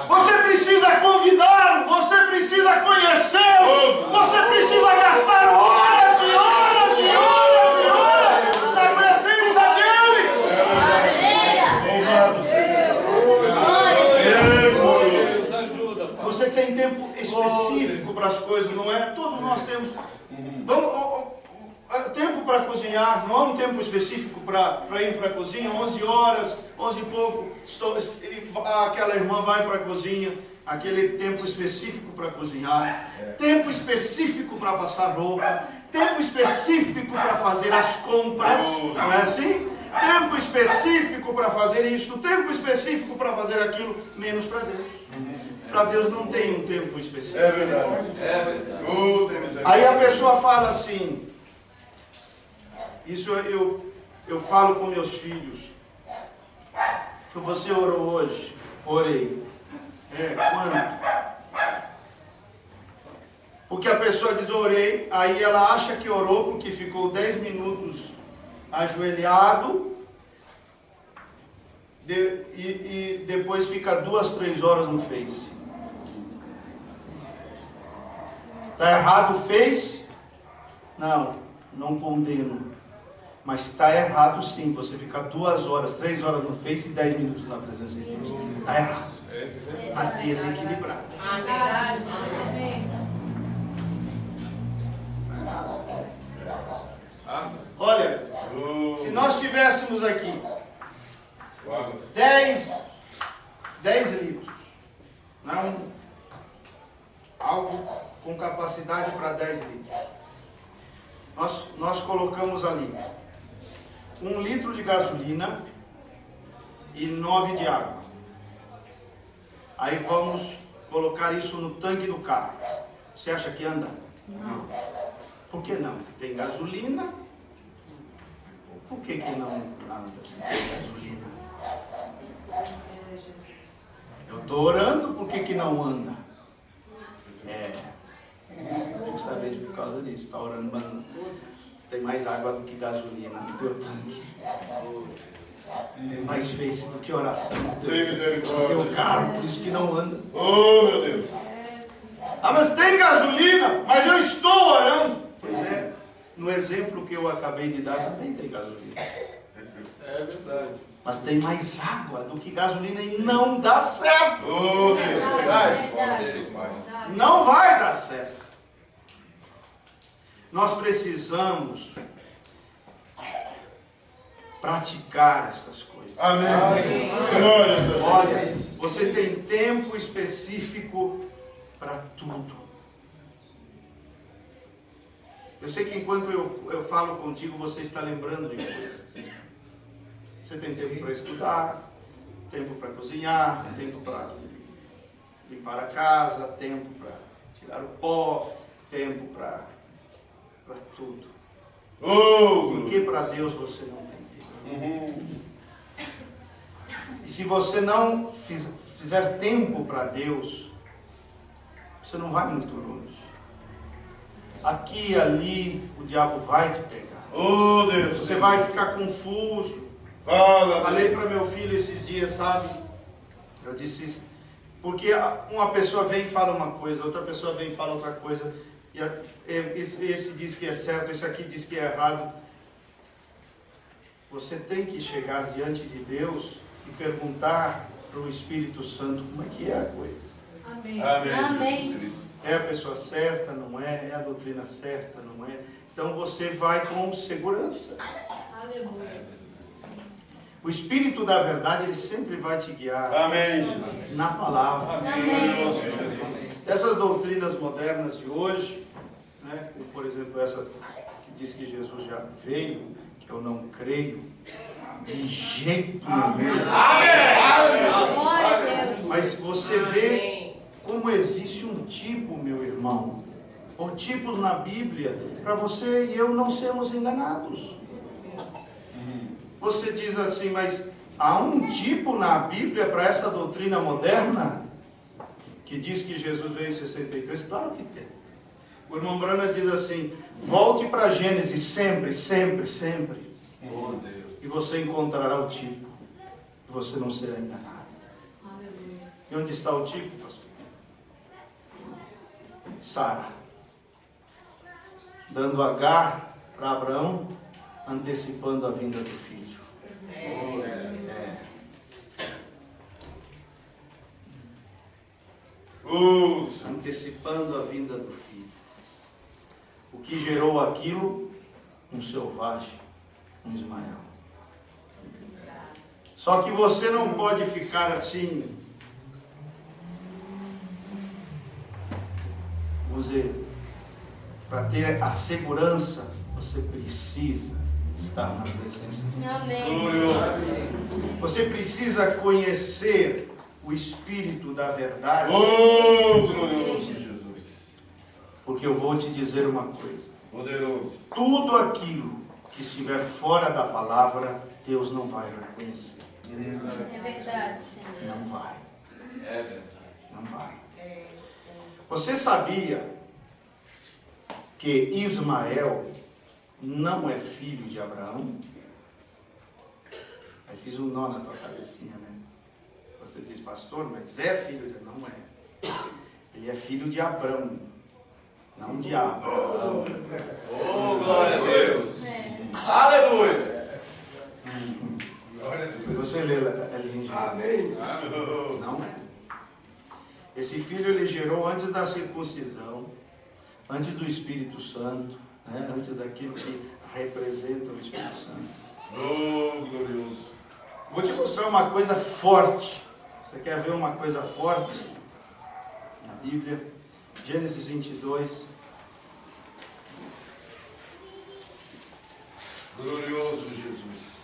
Você precisa convidá-lo, você precisa conhecê-lo, você precisa gastar horas e horas e horas e horas na presença dEle. Você tem tempo específico para as coisas, não é? Todos nós temos. Tempo para cozinhar, não há um tempo específico para ir para a cozinha, 11 horas, 11 e pouco, aquela irmã vai para a cozinha, aquele tempo específico para cozinhar, tempo específico para passar roupa, tempo específico para fazer as compras, não é assim? Tempo específico para fazer isso, tempo específico para fazer aquilo, menos para Deus. Para Deus não tem um tempo específico. É verdade. É verdade. Oh, tem misericórdia. Aí a pessoa fala assim, isso eu falo com meus filhos, que você orou hoje? Orei. Quando? Porque a pessoa diz orei, aí ela acha que orou porque ficou 10 minutos ajoelhado e depois fica 2, 3 horas no Face. Está errado o Face? Não condeno. Mas está errado sim, você ficar 2 horas, 3 horas no Face e 10 minutos na presença de Deus. Está errado. Está desequilibrado. Olha, se nós tivéssemos aqui 10 litros, não, algo com capacidade para 10 litros, nós colocamos ali 1 litro de gasolina e 9 de água. Aí vamos colocar isso no tanque do carro. Você acha que anda? Não. Por que não? Tem gasolina. Por que não anda se tem gasolina? Eu estou orando, por que não anda? Justamente por causa disso. Está orando, mas tem mais água do que gasolina no teu tanque. Tem mais Face do que oração no teu carro, por isso que não anda. Oh, meu Deus. Mas tem gasolina, mas eu estou orando. Pois é, no exemplo que eu acabei de dar também tem gasolina. É verdade. Mas tem mais água do que gasolina e não dá certo. Oh, Deus. Não vai dar certo. Nós precisamos praticar essas coisas. Amém. Glória a Deus. Olha, você tem tempo específico para tudo. Eu sei que enquanto eu falo contigo, você está lembrando de coisas. Você tem tempo para estudar, tempo para cozinhar, tempo para limpar a casa, tempo para tirar o pó, tempo para tudo. Porque para Deus você não tem tempo. E se você não fizer tempo para Deus, você não vai muito longe. Aqui e ali o diabo vai te pegar. Oh, Deus. Você vai ficar confuso. Falei para meu filho esses dias, sabe? Eu disse isso. Porque uma pessoa vem e fala uma coisa, outra pessoa vem e fala outra coisa. E esse diz que é certo, esse aqui diz que é errado. Você tem que chegar diante de Deus e perguntar para o Espírito Santo como é que é a coisa. Amém. Amém. É a pessoa certa, não é? É a doutrina certa, não é? Então você vai com segurança. Aleluia. O Espírito da verdade, ele sempre vai te guiar. Amém. Na palavra. Amém. Essas doutrinas modernas de hoje, né, como por exemplo essa que diz que Jesus já veio, que eu não creio, de jeito nenhum. Glória a Deus. Mas você vê como existe um tipo, meu irmão, ou tipos na Bíblia, para você e eu não sermos enganados. Você diz assim, mas há um tipo na Bíblia para essa doutrina moderna que diz que Jesus veio em 63? Claro que tem. O irmão Branham diz assim, volte para Gênesis sempre, sempre, sempre. Oh, Deus. E você encontrará o tipo. E você não será enganado. Aleluia. E onde está o tipo, pastor? Sara. Dando Agar para Abraão, antecipando a vinda do filho. Antecipando a vinda do filho. O que gerou aquilo? Um selvagem, um Ismael. Só que você não pode ficar assim, para ter a segurança, você precisa estar na presença de Deus. Amém. Você precisa conhecer o Espírito da verdade. Oh, glorioso Jesus. Porque eu vou te dizer uma coisa. Poderoso. Tudo aquilo que estiver fora da palavra, Deus não vai reconhecer. É verdade, Senhor. Não vai. É verdade. Não vai. Você sabia que Ismael não é filho de Abraão? Aí fiz um nó na tua cabecinha, né? Você diz, pastor, mas é filho de Abraão? Não é. Ele é filho de Abrão, não de Abraão. Oh, glória a Deus. Aleluia. Você lê, Elinho? Amém. Não é. Esse filho ele gerou antes da circuncisão, antes do Espírito Santo, né? Antes daquilo que representa o Espírito Santo. Oh, glorioso. Vou te mostrar uma coisa forte. Você quer ver uma coisa forte? Na Bíblia, Gênesis 22. Glorioso Jesus.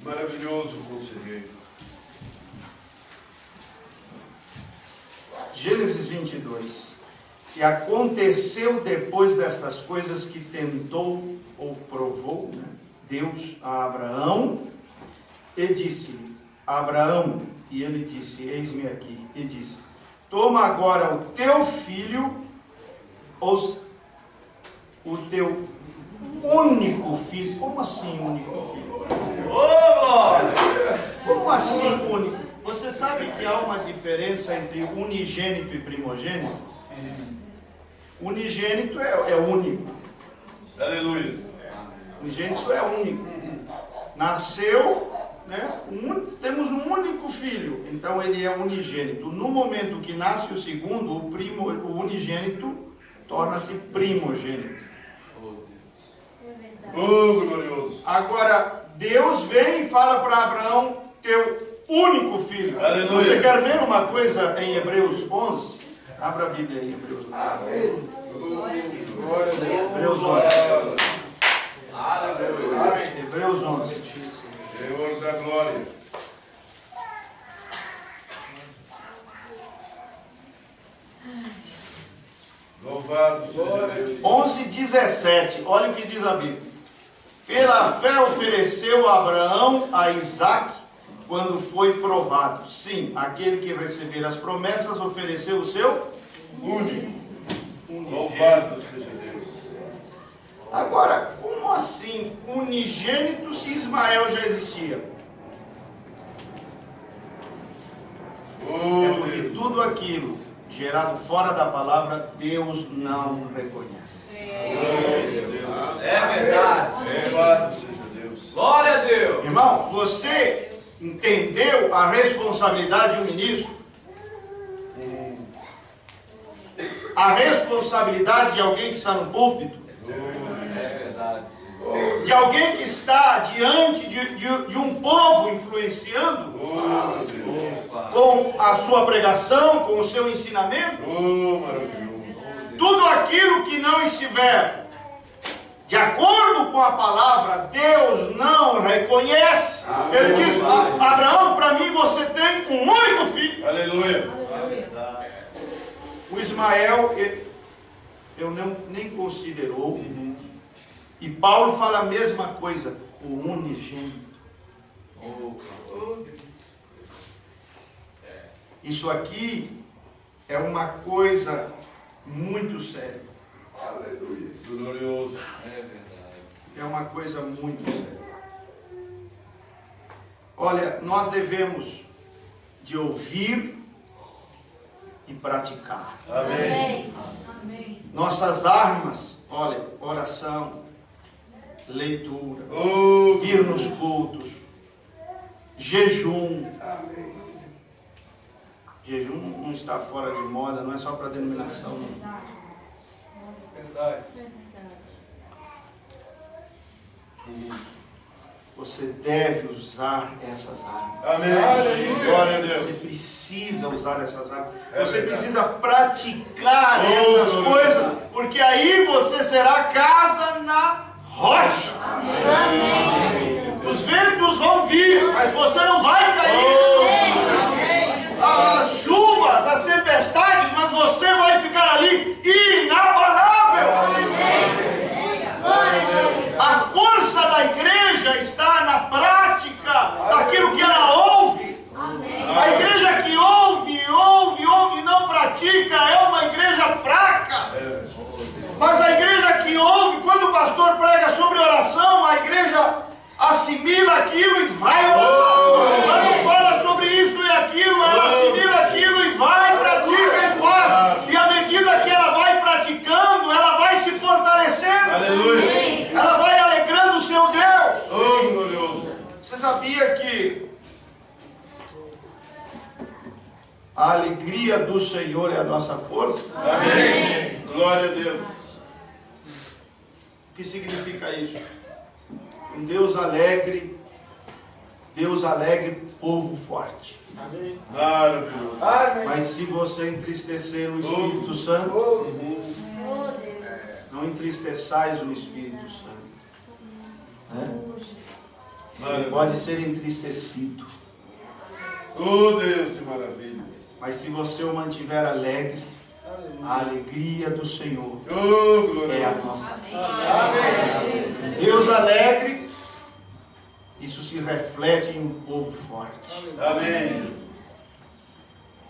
Maravilhoso conselheiro. Gênesis 22. E aconteceu depois destas coisas que tentou ou provou, né, Deus a Abraão e disse-lhe, Abraão, e ele disse, eis-me aqui, e disse, toma agora o teu filho, o teu único filho. Como assim único filho? Oh, glória. Como assim único? Você sabe que há uma diferença entre unigênito e primogênito? Unigênito é único. Aleluia. Unigênito é único. Nasceu, né? Temos um único filho, então ele é unigênito. No momento que nasce o segundo, o unigênito torna-se primogênito. É verdade. Oh, glorioso. Agora, Deus vem e fala para Abraão, teu único filho. Aleluia. Você quer ver uma coisa em Hebreus 11? Abra a Bíblia aí, Hebreus 11. Amém. Glória a Deus. Hebreus 11. Aleluia. Hebreus 11. Senhor da glória. Louvado seja Deus. 11:17. Olha o que diz a Bíblia. Pela fé ofereceu Abraão a Isaque quando foi provado. Sim, aquele que receber as promessas ofereceu o seu único. Louvado seja Deus. Agora, como assim unigênito se Ismael já existia? É Oh, porque Deus. tudo aquilo gerado fora da palavra, Deus não reconhece. É verdade. Louvado seja Deus. Glória a Deus. Irmão, você entendeu a responsabilidade de um ministro? A responsabilidade de alguém que está no púlpito? É verdade, Senhor. De alguém que está diante de um povo influenciando Oh, Senhor. com a sua pregação, com o seu ensinamento? Oh, maravilhoso. Tudo aquilo que não estiver de acordo com a palavra, Deus não reconhece. Ele diz, Abraão, para mim você tem um único filho. Aleluia. O Ismael, eu nem considerou. E Paulo fala a mesma coisa, o unigênito. Isso aqui é uma coisa muito séria. Aleluia. Glorioso. É verdade. É uma coisa muito séria. Olha, nós devemos de ouvir e praticar. Amém. Amém. Nossas armas, olha, oração, leitura, Oh, vir nos cultos, jejum. Amém. Jejum não está fora de moda, não é só para denominação. Não. Verdade. É verdade. você deve usar essas armas. Amém. Glória a Você Deus. precisa usar essas armas. É Você verdade. precisa praticar Oh, essas glória a coisas, Deus. porque aí você será casa na rocha. Os ventos vão vir, mas você não vai cair. As chuvas, as tempestades, mas você vai ficar ali inabalável. A força da igreja está na prática daquilo que ela ouve. A igreja que ouve e não pratica é uma igreja fraca. Mas a igreja que ouve, quando o pastor prega sobre oração, a igreja assimila aquilo e vai orar. Quando fala sobre isso e aquilo, ela assimila aquilo e vai, pratica e faz. E à medida que ela vai praticando, ela vai se fortalecendo. Aleluia. Ela vai alegrando o seu Deus. Oh, glorioso. Você sabia que a alegria do Senhor é a nossa força? Amém. Glória a Deus. O que significa isso? Um Deus alegre, povo forte. Maravilhoso. Mas se você entristecer o Espírito Santo, Oh, Deus. não entristeçais o Espírito Santo. Né? Ele pode ser entristecido. Oh, Deus de maravilhas. Mas se você o mantiver alegre, a alegria do Senhor Oh, glória é a a Deus. nossa força. Deus alegre, isso se reflete em um povo forte. Amém, Jesus.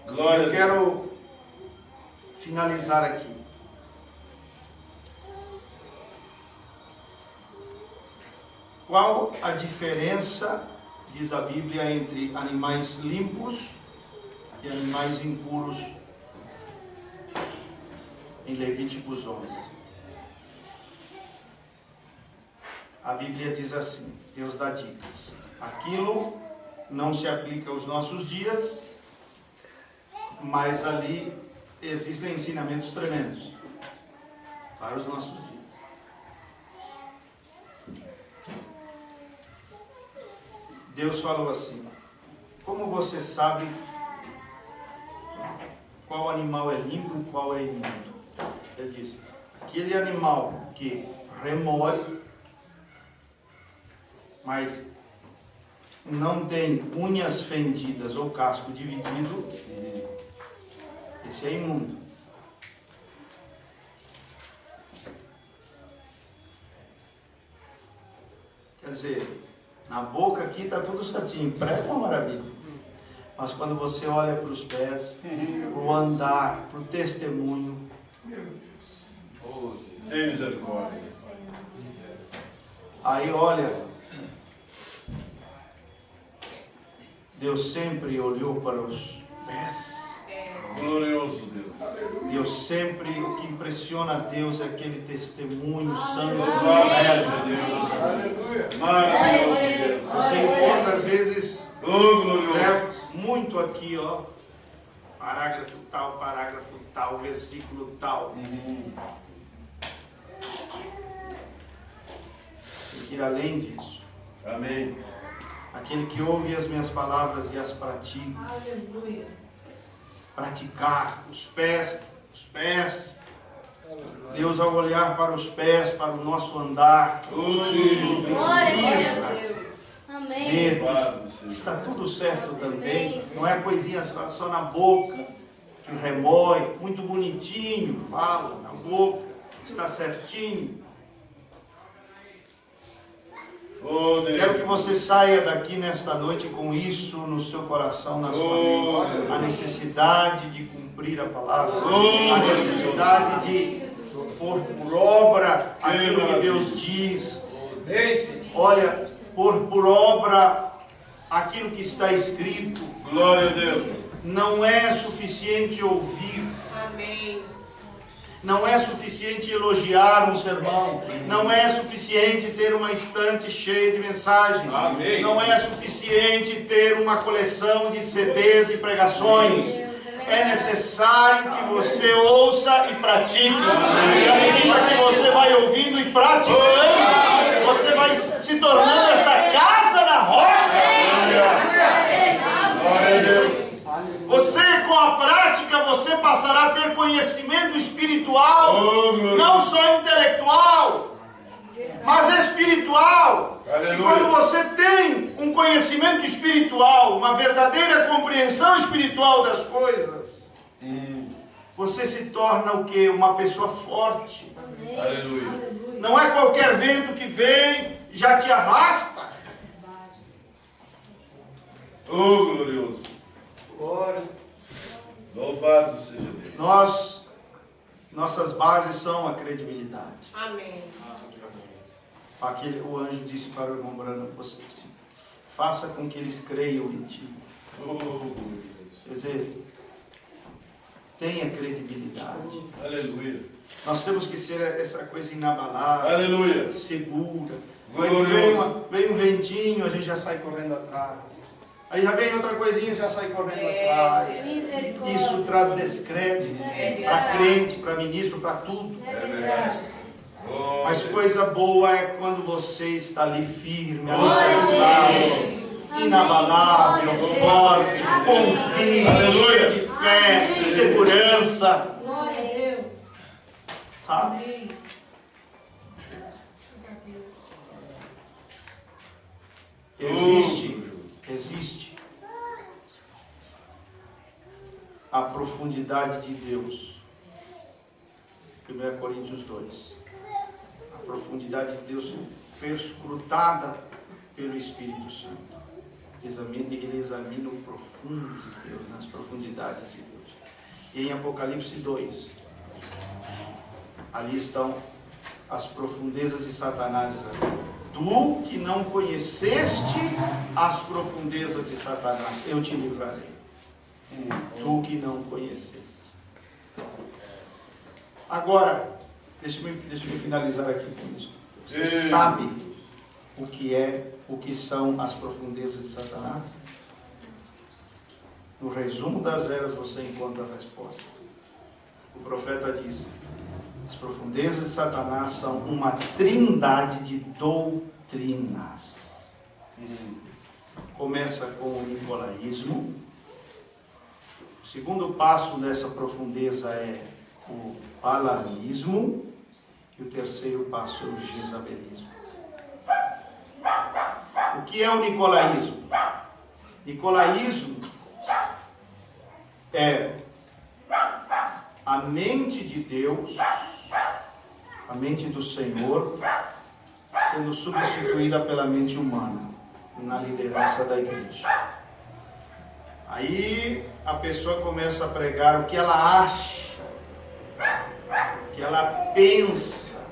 Glória a Eu Deus. quero finalizar aqui. Qual a diferença, diz a Bíblia, entre animais limpos e animais impuros em Levíticos 11? A Bíblia diz assim, Deus dá dicas. Aquilo não se aplica aos nossos dias, mas ali existem ensinamentos tremendos para os nossos dias. Deus falou assim: como você sabe qual animal é limpo e qual é imundo? Ele disse: aquele animal que remói, mas não tem unhas fendidas ou casco dividido, esse é imundo. Quer dizer, na boca aqui está tudo certinho, prega uma maravilha. Mas quando você olha para os pés, para o andar, para o testemunho, Tem misericórdia. aí olha, Deus sempre olhou para os pés. Glorioso Deus. E eu sempre, o que impressiona a Deus é aquele testemunho santo. Glória a Deus. Maravilhoso Deus. Você encontra às vezes, Oh, glorioso. muito aqui, ó, parágrafo tal, versículo tal. Tem que ir além disso. Amém. Aquele que ouve as minhas palavras e as pratica. Aleluia. Praticar os pés. Deus, ao olhar para os pés, para o nosso andar, precisa Amém. ver que está tudo certo também. Não é coisinha só na boca, que remói, muito bonitinho, fala na boca, está certinho. Oh, Deus. Quero que você saia daqui nesta noite com isso no seu coração, na sua mente. A necessidade de cumprir a palavra. A necessidade de pôr por obra aquilo que Deus diz. Olha, pôr por obra aquilo que está escrito. Glória a Deus. Não é suficiente ouvir. Amém. Não é suficiente elogiar um sermão. Não é suficiente ter uma estante cheia de mensagens. Amém. Não é suficiente ter uma coleção de CDs e pregações. É necessário que você ouça e pratique. E à medida que você vai ouvindo e praticando, você vai se tornando essa casa na rocha. Glória a Deus. Você, com a prática, você passará a ter conhecimento espiritual, Oh, glória. não só intelectual, mas espiritual. Aleluia. E quando você tem um conhecimento espiritual, uma verdadeira compreensão espiritual das coisas, você se torna o quê? Uma pessoa forte. Aleluia. Não é qualquer vento que vem e já te arrasta. Oh, glorioso. Louvado seja Deus. Nossas bases são a credibilidade. Amém. O anjo disse para o irmão Branham: faça com que eles creiam em ti. Oh, glorioso. Quer dizer, tenha credibilidade. Aleluia. Nós temos que ser essa coisa inabalável, Aleluia. segura. Glorioso. Vem um ventinho, a gente já sai correndo atrás. Aí já vem outra coisinha, já sai correndo atrás. Misericórdia. Isso traz descrédito para crente, para ministro, para tudo. É verdade. Oh, Mas coisa boa é quando você está ali firme, Glória a alicerçado, inabalável, Amém. forte, Amém. convicto, Aleluia. cheio de fé, Amém. segurança. Glória a Deus. Sabe? Amém. Existe a profundidade de Deus. 1 Coríntios 2. A profundidade de Deus perscrutada pelo Espírito Santo. Ele examina o profundo de Deus, nas profundidades de Deus. E em Apocalipse 2, ali estão as profundezas de Satanás. Tu que não conheceste as profundezas de Satanás, eu te livrarei. Tu que não conheceste. Agora, deixa eu finalizar aqui com isso. Você sabe o que são as profundezas de Satanás? No resumo das eras você encontra a resposta. O profeta disse: as profundezas de Satanás são uma trindade de doutrinas. Começa com o nicolaísmo. O segundo passo dessa profundeza é o balaísmo. E o terceiro passo é o jezabelismo. O que é o nicolaísmo? Nicolaísmo é a mente de Deus, a mente do Senhor, sendo substituída pela mente humana na liderança da igreja. Aí a pessoa começa a pregar o que ela acha, o que ela pensa,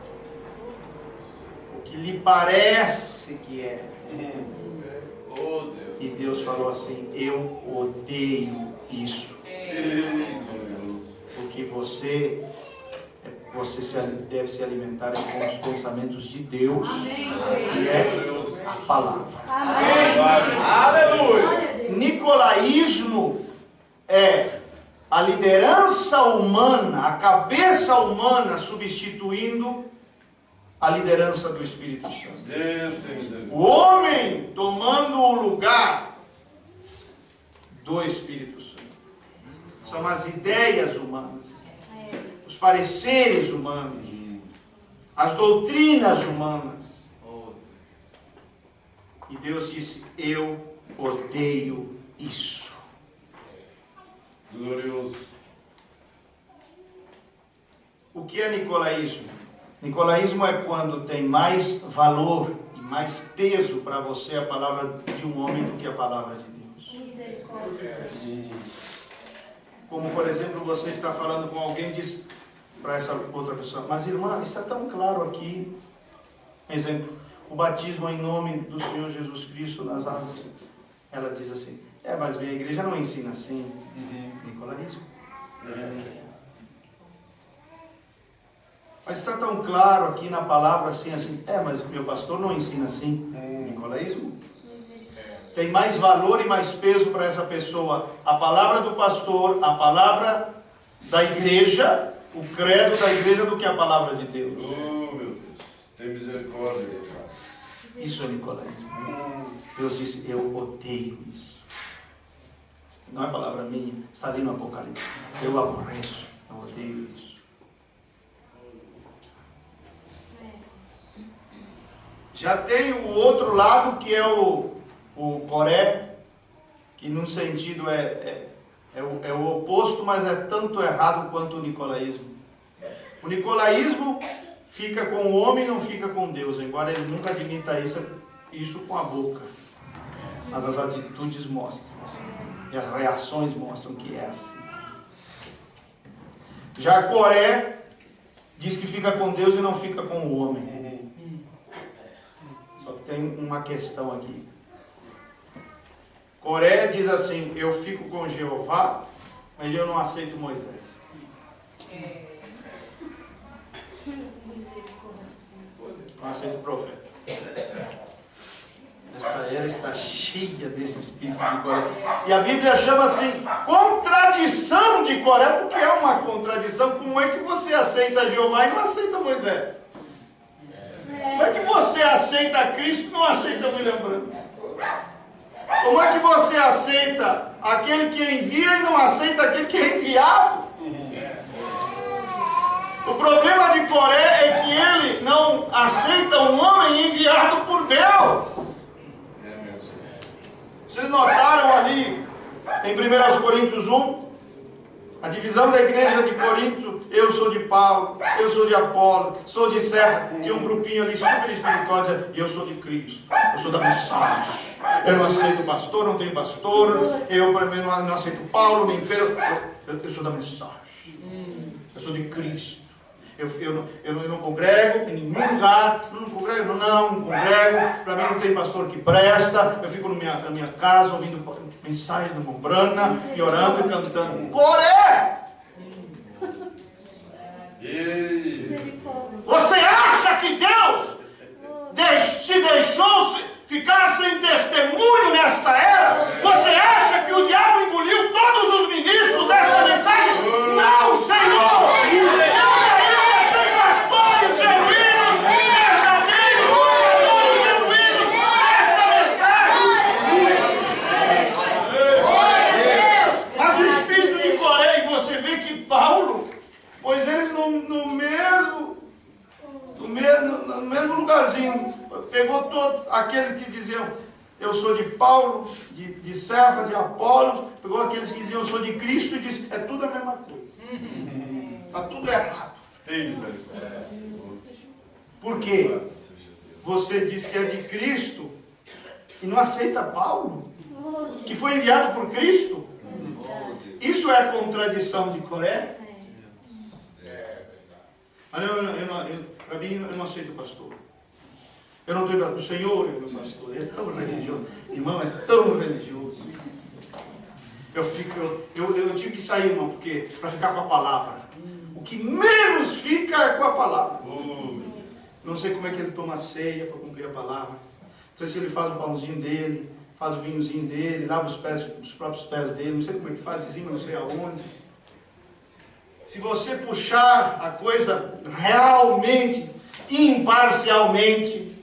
o que lhe parece que é. oh Deus. E Deus falou assim: eu odeio isso. Porque você deve se alimentar com os pensamentos de Deus, que é a palavra. Amém. Aleluia. Nicolaísmo é a liderança humana, a cabeça humana substituindo a liderança do Espírito Santo. Deus tem misericórdia. O homem tomando o lugar do Espírito Santo. São as ideias humanas, os pareceres humanos, as doutrinas humanas. E Deus disse: eu odeio isso. Glorioso. O que é nicolaísmo? Nicolaísmo é quando tem mais valor e mais peso para você a palavra de um homem do que a palavra de Deus. Misericórdia. Como, por exemplo, você está falando com alguém e diz para essa outra pessoa: mas irmã, isso é tão claro aqui. Exemplo, o batismo em nome do Senhor Jesus Cristo nas águas. Ela diz assim: mas minha igreja não ensina assim. Nicolaísmo. Mas está tão claro aqui na palavra assim, mas meu pastor não ensina assim. Nicolaísmo. Tem mais valor e mais peso para essa pessoa a palavra do pastor, a palavra da igreja, o credo da igreja, do que a palavra de Deus. Oh, meu Deus. Tem misericórdia, meu Pai. Isso é nicolaísmo. Deus disse, eu odeio isso. Não é palavra minha, está ali no Apocalipse. Eu aborreço, eu odeio isso. Já tem o outro lado, que é o Coré, que num sentido é o oposto, mas é tanto errado quanto o nicolaísmo. O nicolaísmo fica com o homem e não fica com Deus, embora ele nunca admita isso com a boca. Mas as atitudes mostram, e as reações mostram que é assim. Já Coré diz que fica com Deus e não fica com o homem. Só que tem uma questão aqui. Coré diz assim, eu fico com Jeová, mas eu não aceito Moisés. Não aceito o profeta. Esta era está cheia desse espírito de Coré. E a Bíblia chama assim, contradição de Coré, porque é uma contradição. Como é que você aceita Jeová e não aceita Moisés? Como é que você aceita Cristo e não aceita William Branco? Como é que você aceita aquele que envia e não aceita aquele que é enviado? O problema de Coré é que ele não aceita um homem enviado por Deus. Vocês notaram ali em 1 Coríntios 1, a divisão da igreja de Corinto, eu sou de Paulo, eu sou de Apolo, sou de Cefas, tinha um grupinho ali super espiritual, dizendo, e eu sou de Cristo, eu sou da mensagem, eu não aceito pastor, não tenho pastor, eu não aceito Paulo, nem Pedro, eu sou da mensagem, eu sou de Cristo. Eu não congrego em nenhum lugar, não congrego, para mim não tem pastor que presta, eu fico na minha casa ouvindo mensagens do Mombrana, e orando e cantando. Coré! Você acha que Deus se deixou ficar sem testemunho nesta era? Você acha que o diabo engoliu todos os ministros desta mensagem? Não, Senhor! Paulo, pois eles no mesmo lugarzinho, pegou todos aqueles que diziam, eu sou de Paulo, de Cefas, de Apolo, pegou aqueles que diziam, eu sou de Cristo, e disse, é tudo a mesma coisa. Está tudo errado. Por quê? Você diz que é de Cristo e não aceita Paulo, que foi enviado por Cristo? Isso é a contradição de Coré? Mas para mim, eu não aceito pastor. Eu não tenho o Senhor, é meu pastor. É tão religioso. Irmão, é tão religioso. Eu tive que sair, irmão, porque para ficar com a palavra. O que menos fica é com a palavra. Não sei como é que ele toma a ceia para cumprir a palavra. Não sei se ele faz o pãozinho dele, faz o vinhozinho dele, lava os próprios pés dele, não sei como é que faz, em cima, não sei aonde. Se você puxar a coisa realmente, imparcialmente,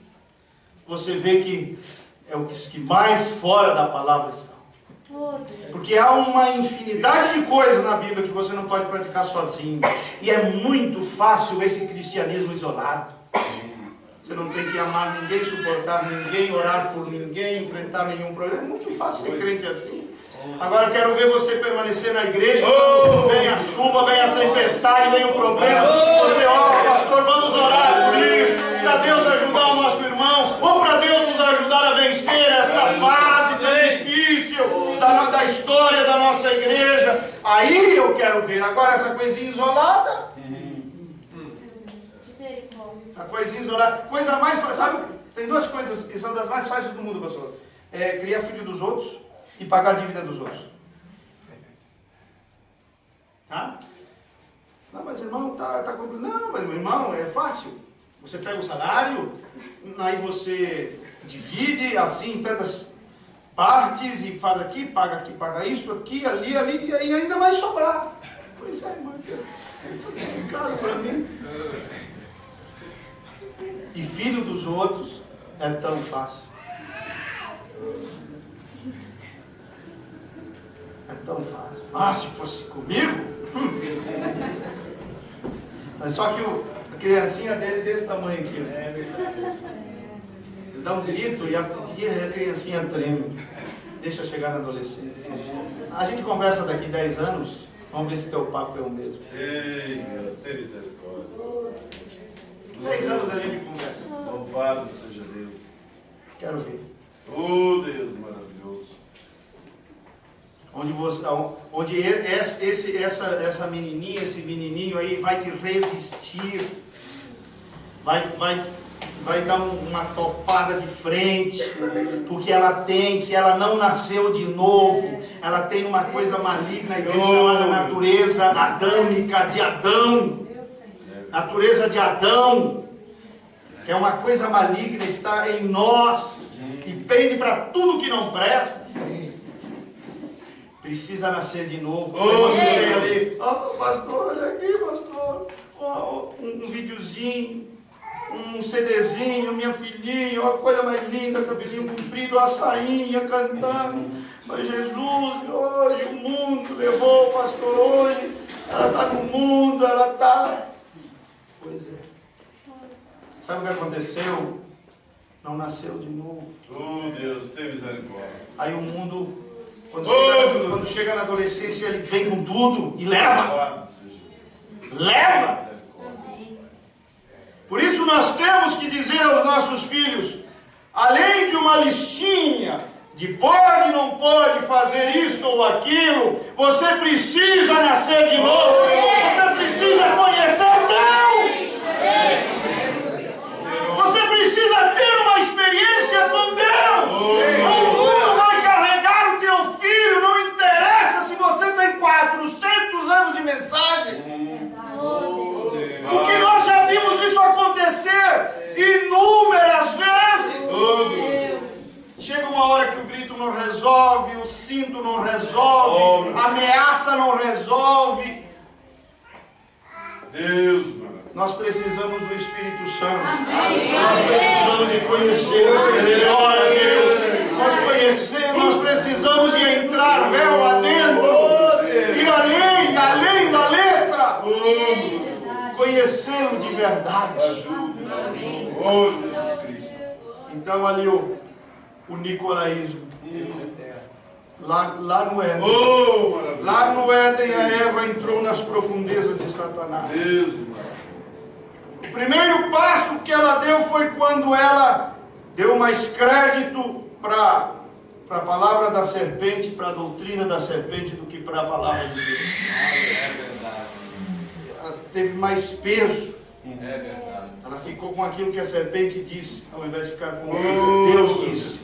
você vê que é os que mais fora da palavra estão. Porque há uma infinidade de coisas na Bíblia que você não pode praticar sozinho. E é muito fácil esse cristianismo isolado. Você não tem que amar ninguém, suportar ninguém, orar por ninguém, enfrentar nenhum problema. É muito fácil ser crente assim. Agora eu quero ver você permanecer na igreja. Vem a chuva, vem a tempestade, vem o problema. Você ora, pastor, vamos orar por isso, para Deus ajudar o nosso irmão, ou para Deus nos ajudar a vencer esta fase tão difícil da história da nossa igreja. Aí eu quero ver. Agora essa coisinha isolada. A coisinha isolada. Coisa mais fácil, sabe? Tem duas coisas que são das mais fáceis do mundo, pastor. É criar filho dos outros e pagar a dívida dos outros. Tá? Não, mas irmão, tá complicado. Não, mas meu irmão, é fácil. Você pega o salário, aí você divide assim em tantas partes e faz aqui, paga isso, aqui, ali, e aí ainda vai sobrar. Pois é, irmão, foi complicado para mim. E filho dos outros É tão fácil. É tão fácil. Ah, se fosse comigo? Mas só que a criancinha dele é desse tamanho aqui. Ele dá um grito e a criancinha treme. Deixa chegar na adolescência. A gente conversa daqui 10 anos. Vamos ver se teu papo é o mesmo. Ei, Deus, tem misericórdia. 10 anos a gente conversa. Louvado seja Deus. Quero ver. Oh, Deus maravilhoso. Onde essa menininha, esse menininho aí vai te resistir. Vai dar uma topada de frente, porque ela tem, se ela não nasceu de novo, ela tem uma coisa maligna aí dentro chamada natureza adâmica de Adão. Natureza de Adão, que é uma coisa maligna, está em nós e pende para tudo que não presta. Precisa nascer de novo. Você vem ali, pastor, olha aqui, pastor, um videozinho, um CDzinho, minha filhinha, uma coisa mais linda, cabelinho comprido, a sainha cantando. Mas Jesus, hoje o mundo levou o pastor hoje, ela está no mundo, ela está... Pois é. Sabe o que aconteceu? Não nasceu de novo. Oh, Deus, tem misericórdia. Aí o mundo, quando chega na adolescência, ele vem com tudo e leva. Louvado seja Deus. Leva! Por isso nós temos que dizer aos nossos filhos, além de uma listinha de pode, não pode fazer isto ou aquilo, você precisa nascer de novo. Você precisa conhecer Deus. Você precisa ter uma experiência com Deus. O mundo vai carregar o teu filho, não interessa se você tem 400 anos de mensagem. Porque nós já vimos isso acontecer inúmeras vezes. Chega uma hora que o grito não resolve, o cinto não resolve, a ameaça não resolve. Deus, maravilhoso. Nós precisamos do Espírito Santo. Nós precisamos de conhecer melhor a Deus. Nós precisamos de entrar véu adentro, ir além da letra. Conhecê-lo de verdade. Oh, Jesus Cristo. Então ali o nicolaísmo. Lá no Éden. Oh, maravilhoso. Lá no Éden a Eva entrou nas profundezas de Satanás. Deus, maravilhoso. O primeiro passo que ela deu foi quando ela deu mais crédito para a palavra da serpente, para a doutrina da serpente, do que para a palavra de Deus. É verdade. Ela teve mais peso. É verdade. Ela ficou com aquilo que a serpente disse, ao invés de ficar com o que Deus disse.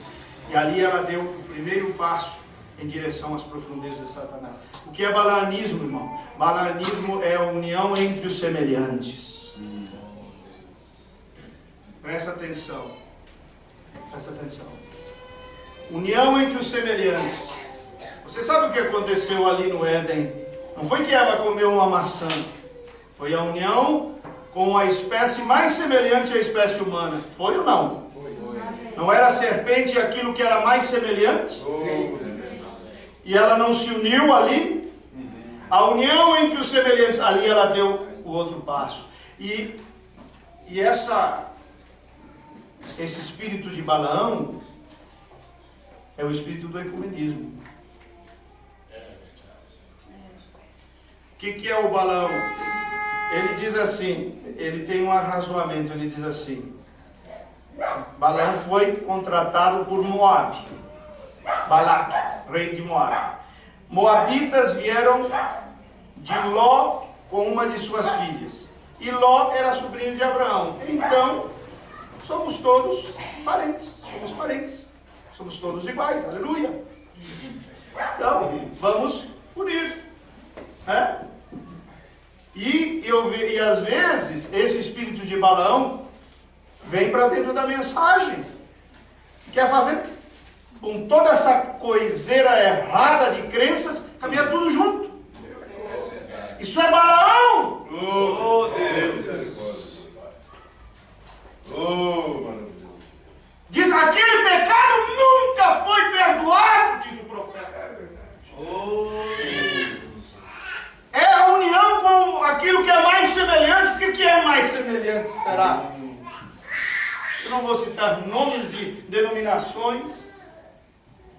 E ali ela deu o primeiro passo em direção às profundezas de Satanás. O que é balanismo, irmão? Balanismo é a união entre os semelhantes. Presta atenção. Presta atenção. União entre os semelhantes. Você sabe o que aconteceu ali no Éden? Não foi que Eva comeu uma maçã. Foi a união com a espécie mais semelhante à espécie humana. Foi ou não? Foi. Não era a serpente aquilo que era mais semelhante? Sim. E ela não se uniu ali? A união entre os semelhantes, ali ela deu o outro passo. E esse espírito de Balaão é o espírito do ecumenismo. O que é o Balaão? Ele diz assim, ele tem um arrazoamento, ele diz assim, Balaão foi contratado por Moabe, Balac, rei de Moabe. Moabitas vieram de Ló com uma de suas filhas, e Ló era sobrinho de Abraão. Então, somos todos parentes, somos todos iguais, aleluia. Então, vamos unir, né? E às vezes, esse espírito de Balaão vem para dentro da mensagem. Quer fazer com toda essa coiseira errada de crenças, caminhar tudo junto. Isso é Balaão! Oh, Deus, misericórdia. Oh, maravilhoso. Será? Eu não vou citar nomes de denominações,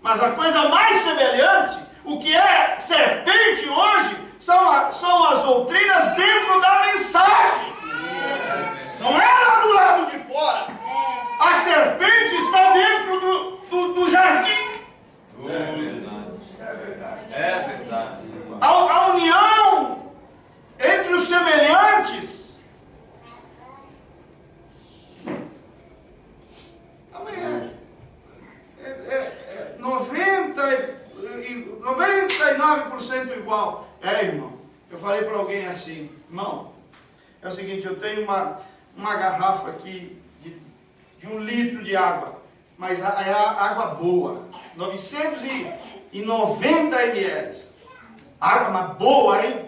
mas a coisa mais semelhante, o que é serpente hoje, são as doutrinas dentro da mensagem. Não é lá do lado de fora. A serpente está dentro do jardim. É verdade. É verdade. A união entre os semelhantes. Amanhã. 99% igual. Irmão, eu falei para alguém assim, irmão, é o seguinte, eu tenho uma garrafa aqui de 1 litro de água, mas é água boa, 990 ml. Água, mas boa, hein?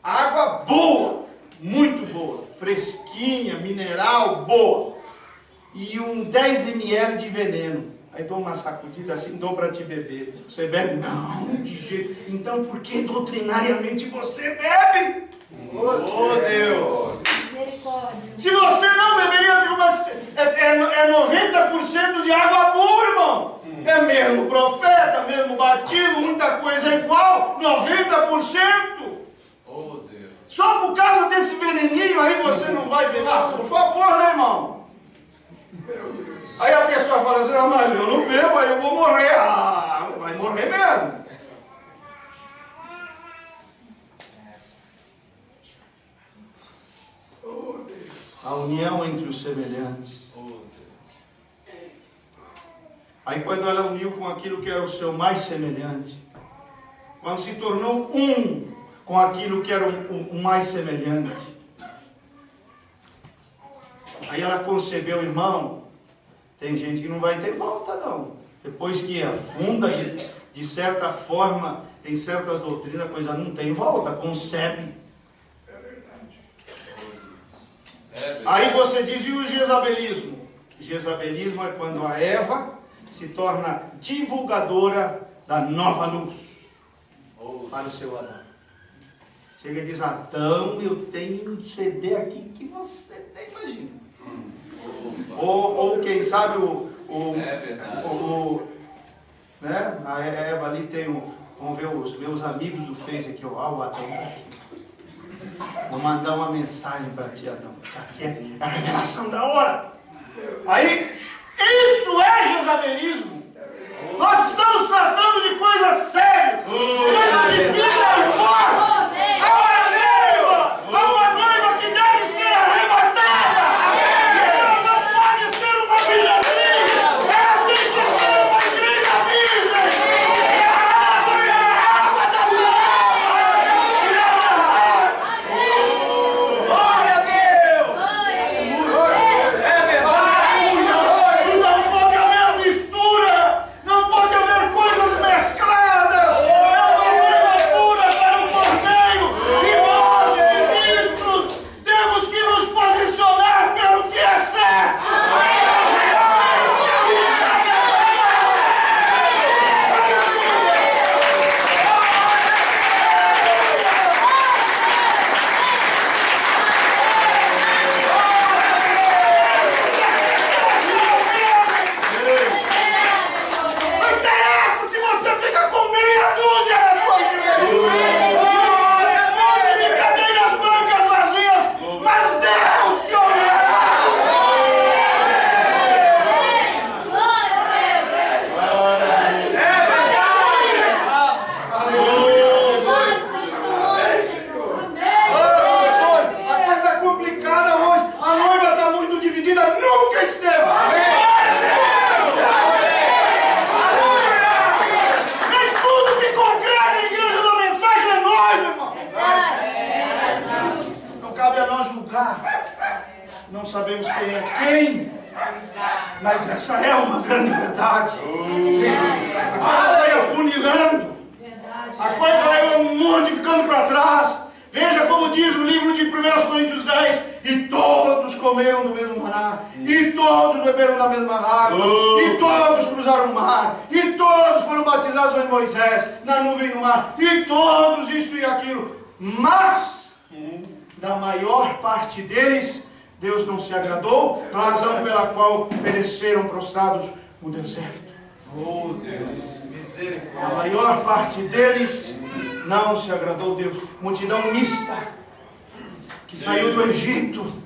Água boa, muito boa, fresquinha, mineral, boa. E 10 ml de veneno. Aí dou uma sacudida assim, dou para te beber. Você bebe? Não, de jeito. Então por que doutrinariamente você bebe? Oh, Deus! Misericórdia. Se você não beberia, mas é 90% de água boa, irmão. É mesmo profeta, mesmo batido, muita coisa igual, 90%. Oh, Deus! Só por causa desse veneninho aí você não vai beber? Ah, por favor, né, irmão? Aí a pessoa fala assim, não, mas eu não bebo, aí eu vou morrer. Ah, vai morrer mesmo. A união entre os semelhantes. Oh, Deus! Aí quando ela uniu com aquilo que era o seu mais semelhante, quando se tornou um com aquilo que era o mais semelhante, aí ela concebeu, irmão, tem gente que não vai ter volta não. Depois que afunda de certa forma, em certas doutrinas, a coisa não tem volta, concebe. Aí você diz, e o jezabelismo? Jezabelismo é quando a Eva se torna divulgadora da nova luz para o seu Adão. Chega e diz, Adão, eu tenho um CD aqui que você nem imagina. Ou quem sabe É verdade. né? A Eva ali tem vamos ver os meus amigos do Face aqui, o Adão tá aqui. Vou mandar uma mensagem para ti, Adão. Isso aqui é a revelação da hora. Aí, isso é jezabelismo. Nós estamos tratando de coisas sérias. Coisas de vida e morte. Agora mesmo, há uma noiva que deve ser arrebatada. E ela não pode ser uma miradinha. Ela tem que ser uma igreja virgem. Glória a Deus! É verdade! Não pode haver mistura. Não pode haver coisas mescladas. É uma noiva pura para o Cordeiro. E nós, ministros, temos que nos posicionar pelo que é certo. Não interessa se você fica com meia dúzia na tua igreja. Um monte de cadeiras brancas vazias, mas Deus te olhará. A coisa está complicada hoje. A noiva está muito dividida. Nunca esteve. Nem tudo que congrega a igreja da mensagem é noiva, irmão. Não cabe a nós julgar. Não sabemos quem é quem. Mas essa é uma grande verdade. A coisa vai afunilando. A coisa vai um monte ficando para trás. Veja como diz o livro de 1 Coríntios 10. E todos comeram do mesmo maná. E todos beberam da mesma água. E todos cruzaram o mar. E todos foram batizados em Moisés, na nuvem e no mar. E todos isso e aquilo. Mas, da maior parte deles, Deus não se agradou, razão pela qual pereceram prostrados no deserto. Oh Deus, misericórdia. A maior parte deles não se agradou Deus. Multidão mista que saiu do Egito.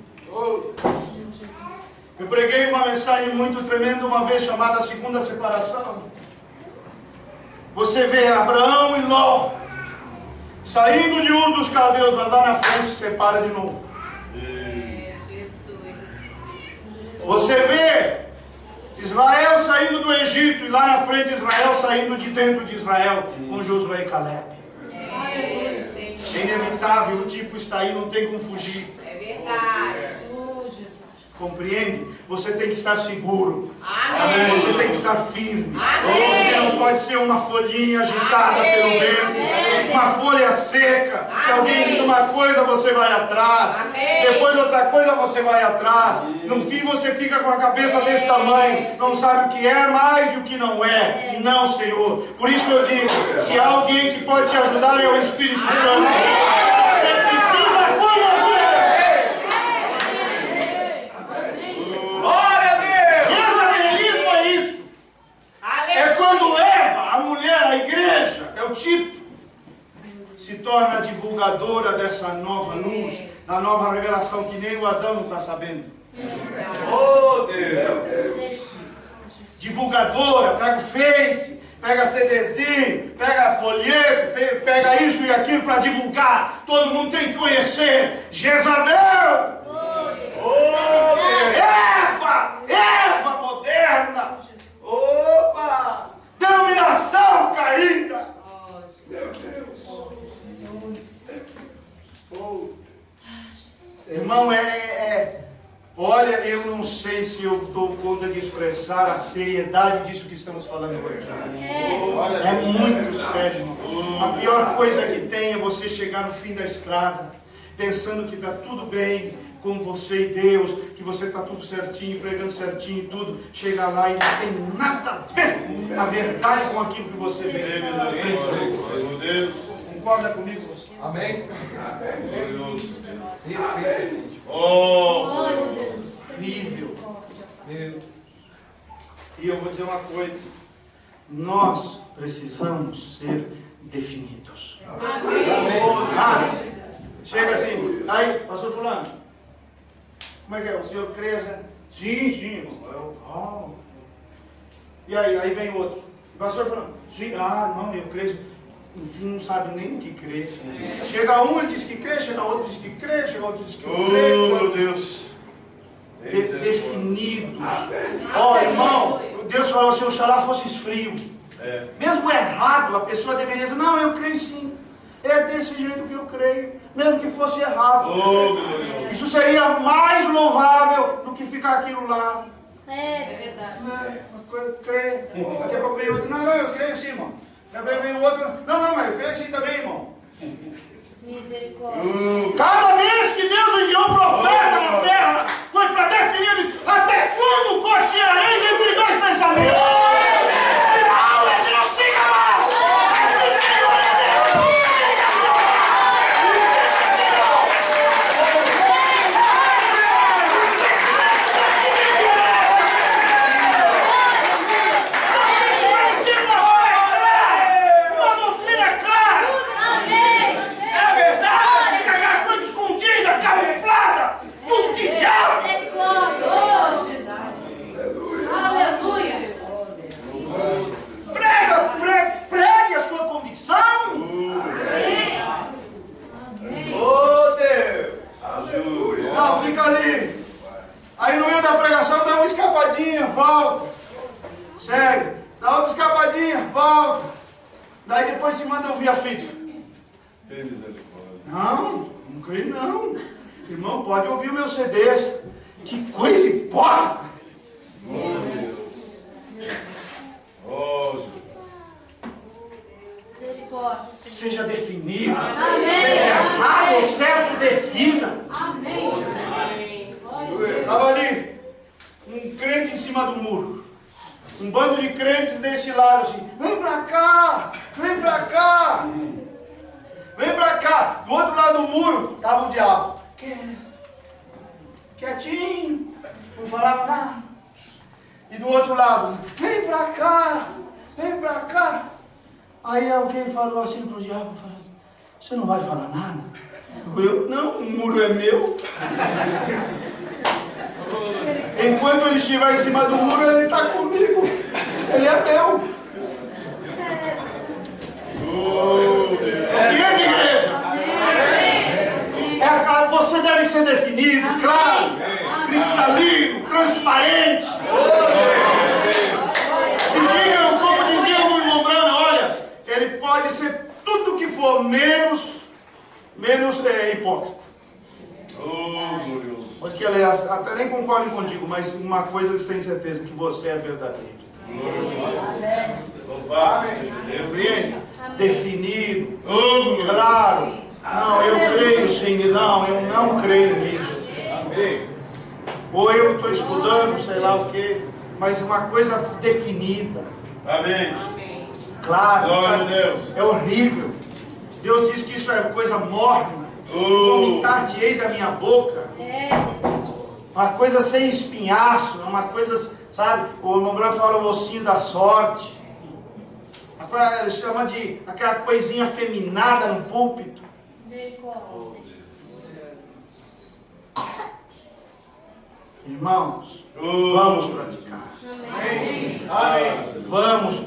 Eu preguei uma mensagem muito tremenda uma vez chamada Segunda Separação. Você vê Abraão e Ló saindo de Ur dos Caldeus, mas lá na frente se separa de novo. Você vê Israel saindo do Egito e lá na frente Israel saindo de dentro de Israel com Josué e Caleb. É inevitável, o tipo está aí, não tem como fugir. É verdade. Compreende? Você tem que estar seguro. Amém. Você tem que estar firme. Amém. Você não pode ser uma folhinha agitada pelo vento, uma folha seca. Que alguém diz uma coisa, você vai atrás. Amém. Depois outra coisa, você vai atrás. No fim, você fica com a cabeça desse tamanho. Não sabe o que é mais e o que não é. Não, Senhor. Por isso eu digo, se há alguém que pode te ajudar, é o Espírito Santo. Você precisa conhecer. Glória a Deus! Jezabelismo é isso. É quando Eva, a mulher, a igreja, é o tipo, se torna divulgadora dessa nova luz, da nova revelação que nem o Adão está sabendo. Oh Deus! Divulgadora, pega o Face, pega CDzinho, pega folheto, pega isso e aquilo para divulgar. Todo mundo tem que conhecer Jezabel. Oh Deus! Eva moderna. Opa! Denominação caída. Irmão, olha, eu não sei se eu dou conta de expressar a seriedade disso que estamos falando aqui. É muito sério, irmão. A pior coisa que tem é você chegar no fim da estrada, pensando que está tudo bem com você e Deus, que você está tudo certinho, pregando certinho e tudo. Chega lá e não tem nada a ver a verdade com aquilo que você vê. Meu Deus. Concorda comigo? Amém? Glorioso Perfeito. Oh! Incrível. Meu. E eu vou dizer uma coisa. Nós precisamos ser definidos. Chega assim. Aí, pastor fulano. Como é que é? O senhor crê? Né? Sim, irmão. E aí vem outro. Pastor fulano. Sim, não, eu creio. Enfim, não sabe nem o que crê. Chega um e diz que crê, chega outro e diz que crê, chega outro e diz que crê. Oh, meu Deus. Definidos. Ó, irmão, Deus falou se oxalá fosses frio. Mesmo errado, a pessoa deveria dizer, não, eu creio sim. É desse jeito que eu creio, mesmo que fosse errado. Oh, Isso seria mais louvável do que ficar aquilo lá. É verdade. Uma coisa, crê. Daqui a pouco vem outro, não, eu creio sim, irmão. Também vem o outro, não, mas eu creio sim também, irmão. Misericórdia. Cada vez que Deus enviou um profeta na terra, foi para definir isso. Até quando cocheareis entre dois pensamentos? Se não é Deus, fica lá! Se Senhor é Deus, fica lá! Uma doutrina clara! Amém. É verdade! Fica aquela coisa escondida, camuflada, do diabo! Misericórdia. Oh, Jesus. Aleluia. Pregue a sua convicção! Oh Deus! Não, fica ali. Aí no meio da pregação dá uma escapadinha, volta. Segue. Dá outra escapadinha, volta. Daí depois se manda ouvir a fita. Tem misericórdia. Não creio não. Irmão, pode ouvir o meu CD. Que coisa importa. Oh, Jesus. Misericórdia. Seja definido. Amém. Seja errado ou certo, defina. Amém. Estava ali um crente em cima do muro. Um bando de crentes desse lado assim. Vem pra cá, vem pra cá. Vem pra cá. Do outro lado do muro estava o diabo. quietinho, não falava nada. E do outro lado, vem pra cá, vem pra cá. Aí alguém falou assim pro diabo, falou, você não vai falar nada? Eu, não, o muro é meu. Enquanto ele estiver em cima do muro, ele está comigo. Ele é meu. Grande igreja. Você deve ser definido, claro, cristalino, transparente. E digam, como dizia o irmão Brana, olha, ele pode ser tudo que for menos hipócrita. Glorioso. Porque ele até nem concordo contigo, mas uma coisa eles têm certeza, que você é verdadeiro. Louvado seja Deus. Compreende? Definido, claro. Não, eu creio, Senhor. Não, eu não creio nisso. Ou eu estou estudando, sei lá o quê, mas uma coisa definida. Amém. Claro. Glória a Deus. É horrível. Deus diz que isso é coisa morna. Vomitar-te-ei da minha boca. Uma coisa sem espinhaço, uma coisa, sabe? O irmão Branco fala o ossinho da sorte. Ele chama de aquela coisinha afeminada no púlpito. Irmãos, vamos praticar. Vamos,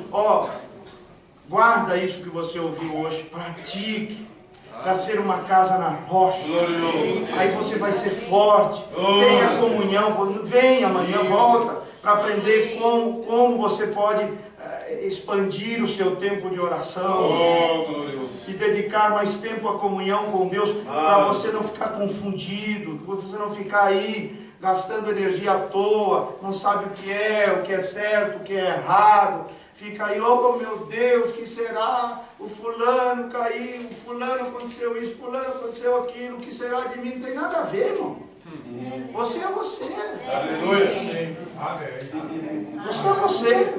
guarda isso que você ouviu hoje, pratique. Para ser uma casa na rocha. Aí você vai ser forte. Tenha comunhão. Vem amanhã, volta para aprender como você pode expandir o seu tempo de oração e dedicar mais tempo à comunhão com Deus, para você não ficar confundido, para você não ficar aí gastando energia à toa, não sabe o que é certo, o que é errado. Fica aí, oh meu Deus, que será? O fulano caiu, o fulano aconteceu isso, fulano aconteceu aquilo, o que será de mim? Não tem nada a ver, irmão. Você é você. Aleluia. Você é você.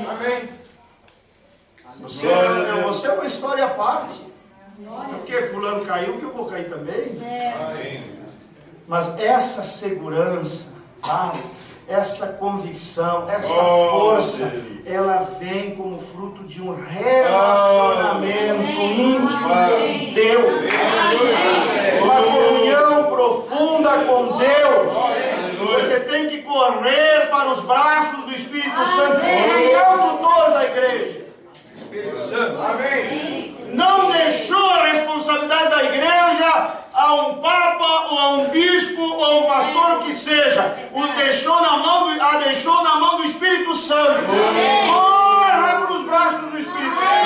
Amém. Você é uma história à parte. Porque fulano caiu, que eu vou cair também. Mas essa segurança, sabe? Essa convicção, essa força, ela vem como fruto de um relacionamento íntimo com Deus. Uma comunhão profunda com Deus. Você tem que correr para os braços do Espírito Santo. Quem é o tutor da igreja? Espírito Santo. Amém. Não deixou a responsabilidade da igreja a um papa, ou a um bispo, ou a um pastor, o que seja. A deixou na mão do Espírito Santo. Corra para os braços do Espírito Santo.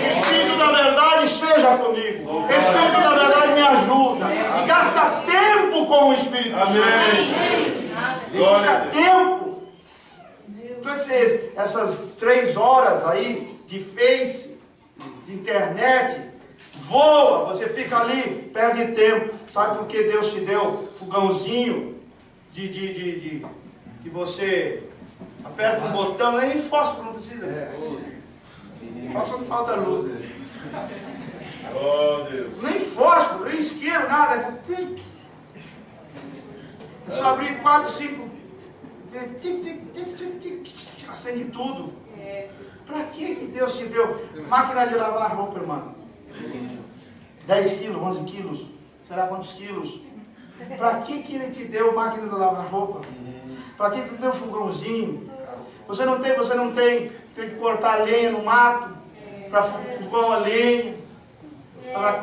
O Espírito da verdade seja comigo. O Espírito da verdade me ajuda. E gasta tempo com o Espírito Santo. Dedica tempo. Então, essas 3 horas aí de Face, de internet, voa, você fica ali, perde tempo. Sabe por que Deus te deu fogãozinho de você aperta um botão, nem fósforo não precisa. Só quando falta luz. Oh Deus. Nem fósforo, nem isqueiro, nada. É só abrir 4, 5. Acende tudo. Pra que Deus te deu máquina de lavar roupa, irmão? 10 quilos, 11 quilos, sei lá quantos quilos. Pra que Ele te deu máquina de lavar roupa? Pra que Ele te deu fogãozinho? Você não tem que cortar lenha no mato para fogão a lenha, para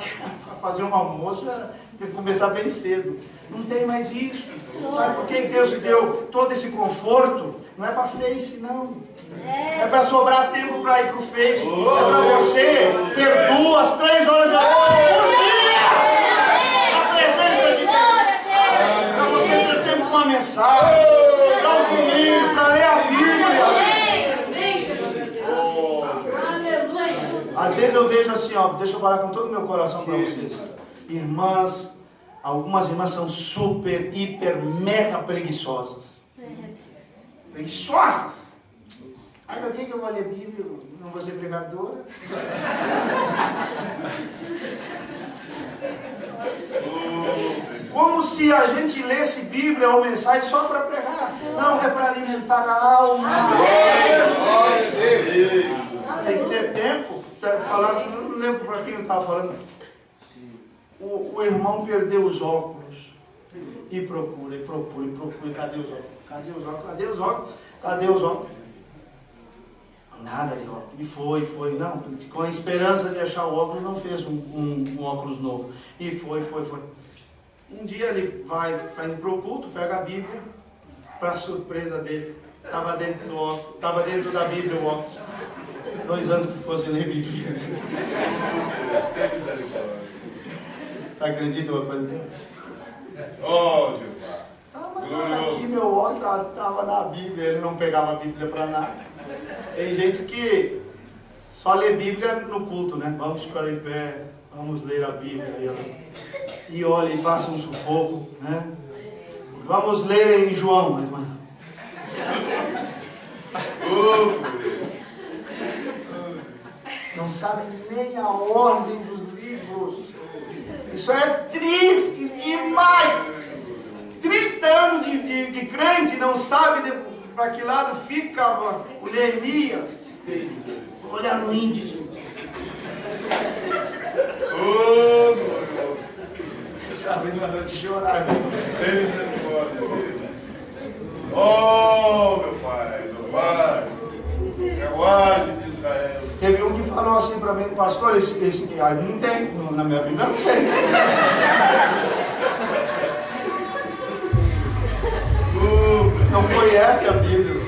fazer um almoço, tem que começar bem cedo. Não tem mais isso. Sabe por que Deus te deu todo esse conforto? Não é para Face, não. É para sobrar tempo para ir para o Face. É para você ter 2, 3 horas de oração por dia. A presença de Deus. Para você ter tempo com a mensagem, para o domingo, para ler a Bíblia. Às vezes eu vejo assim, deixa eu falar com todo o meu coração para vocês. Irmãs, algumas irmãs são super, hiper, mega preguiçosas. Preguiçosas! Ai, por que eu vou ler Bíblia? Não vou ser pregadora? Como se se a gente lesse Bíblia ou mensagem só para pregar. Não, é para alimentar a alma. Tem que ter tempo. Falando, não lembro para quem eu estava falando. O irmão perdeu os óculos. E procura. Cadê os óculos? Cadê os óculos? Nada de óculos. E foi. Não, com a esperança de achar o óculos, não fez um óculos novo. E foi. Um dia ele tá indo para o culto, pega a Bíblia, para surpresa dele, estava dentro da Bíblia o óculos. 2 anos que ficou sem ler Bíblia. Você acredita uma coisa dessa? Oh, Jeová. E meu óculos estava na Bíblia, ele não pegava a Bíblia para nada. Tem gente que só lê Bíblia no culto, né? Vamos ficar em pé, vamos ler a Bíblia. E olha, e passa um sufoco, né? Vamos ler em João, irmã. Não sabe nem a ordem dos livros. Isso é triste demais. 30 anos de crente, não sabe para que lado fica o Neemias. Olhar no índice. Está abrindo uma noite de chorar. Oh, meu pai. Carruagem de Israel. Teve um que falou assim para mim, pastor, esse não tem, na minha Bíblia não tem. Não conhece a Bíblia.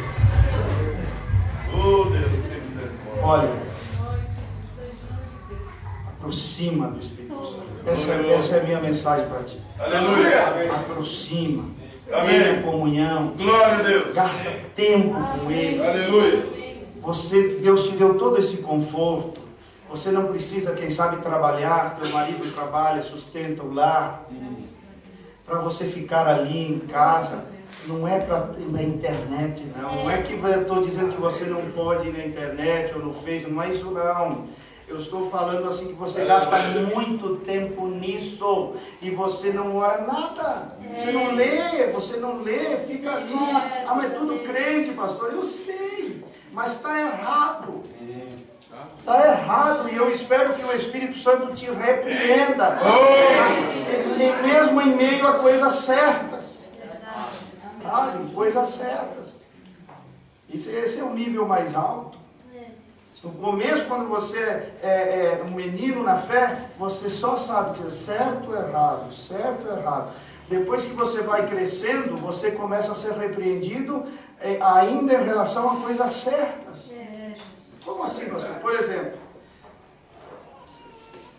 Oh, Deus, tem misericórdia. Olha, aproxima do Espírito Santo. Essa é a minha mensagem para ti. Aleluia. Aproxima. Amém. Tenha comunhão. Glória a Deus. Gasta tempo com Ele. Aleluia. Deus te deu todo esse conforto. Você não precisa, quem sabe, trabalhar. Teu marido trabalha, sustenta o lar. Para você ficar ali em casa. Não é para na internet, não. Não é que eu estou dizendo que você não pode ir na internet ou no Facebook. Não é isso, não. Eu estou falando assim que você gasta muito tempo nisso e você não ora nada. Você não lê, fica ali. Ah, mas é tudo crente, pastor. Eu sei, mas está errado. Está errado e eu espero que o Espírito Santo te repreenda. Mesmo em meio a coisas certas. Sabe? Coisas certas. Esse é o nível mais alto. No começo, quando você é um menino na fé, você só sabe que é certo ou errado, certo ou errado. Depois que você vai crescendo, você começa a ser repreendido ainda em relação a coisas certas. Como assim, pastor? Por exemplo,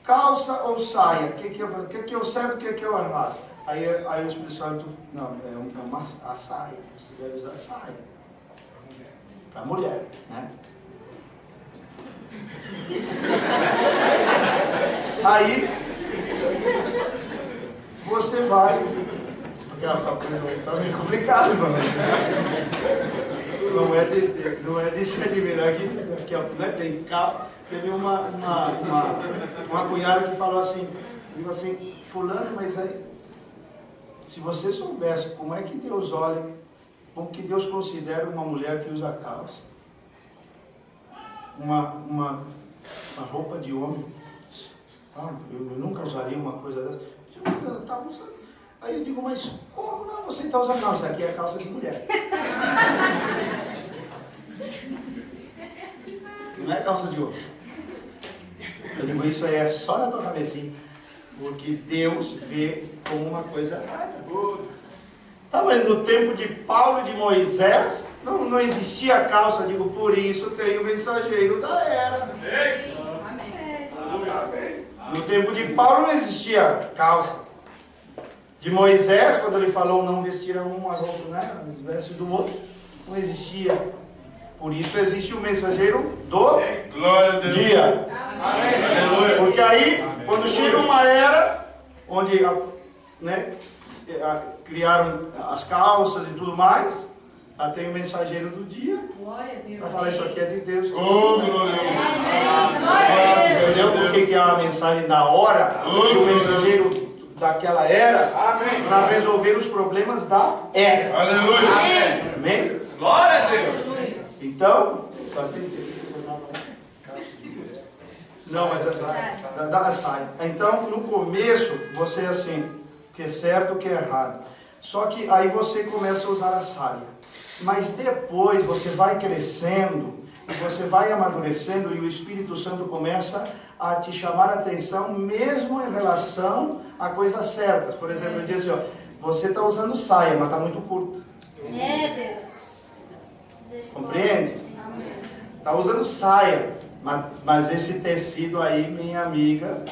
calça ou saia, o que é o certo e o que é o errado? Aí o Espírito Santo, não, a saia, você deve usar saia. Para mulher, né? Aí você vai, porque está meio complicado, não é de se admirar que né, tem carro. Teve uma cunhada que falou assim, fulano, mas aí, se você soubesse como é que Deus olha, como que Deus considera uma mulher que usa calça, uma roupa de homem, eu nunca usaria uma coisa dessa. Mas ela está usando. Aí eu digo, mas como não você está usando? Não, isso aqui é calça de mulher. Não é calça de homem. Eu digo, isso aí é só na tua cabecinha. Porque Deus vê como uma coisa errada. Tá, mas no tempo de Paulo e de Moisés, não existia calça. Eu digo, por isso tem o mensageiro da era. Amém. No tempo de Paulo não existia calça. De Moisés, quando ele falou não vestir um a outro, né? Veste do outro, não existia. Por isso existe o mensageiro do dia. Amém. Porque aí, quando chega uma era, onde né, criaram as calças e tudo mais, tem o mensageiro do dia. Para falar isso aqui é de Deus. Oh, glória a Deus. Entendeu por que é a mensagem da hora? O mensageiro daquela era para resolver os problemas da era. Aleluia. Amém? Glória a Deus. Então, não, mas essa sai. Então, no começo, você assim, o que é certo, o que é errado. Só que aí você começa a usar a saia. Mas depois você vai crescendo, e você vai amadurecendo, e o Espírito Santo começa a te chamar a atenção, mesmo em relação a coisas certas. Por exemplo, ele diz assim, ó, você está usando saia, mas está muito curta. Deus. Compreende? Está usando saia, mas esse tecido aí, minha amiga,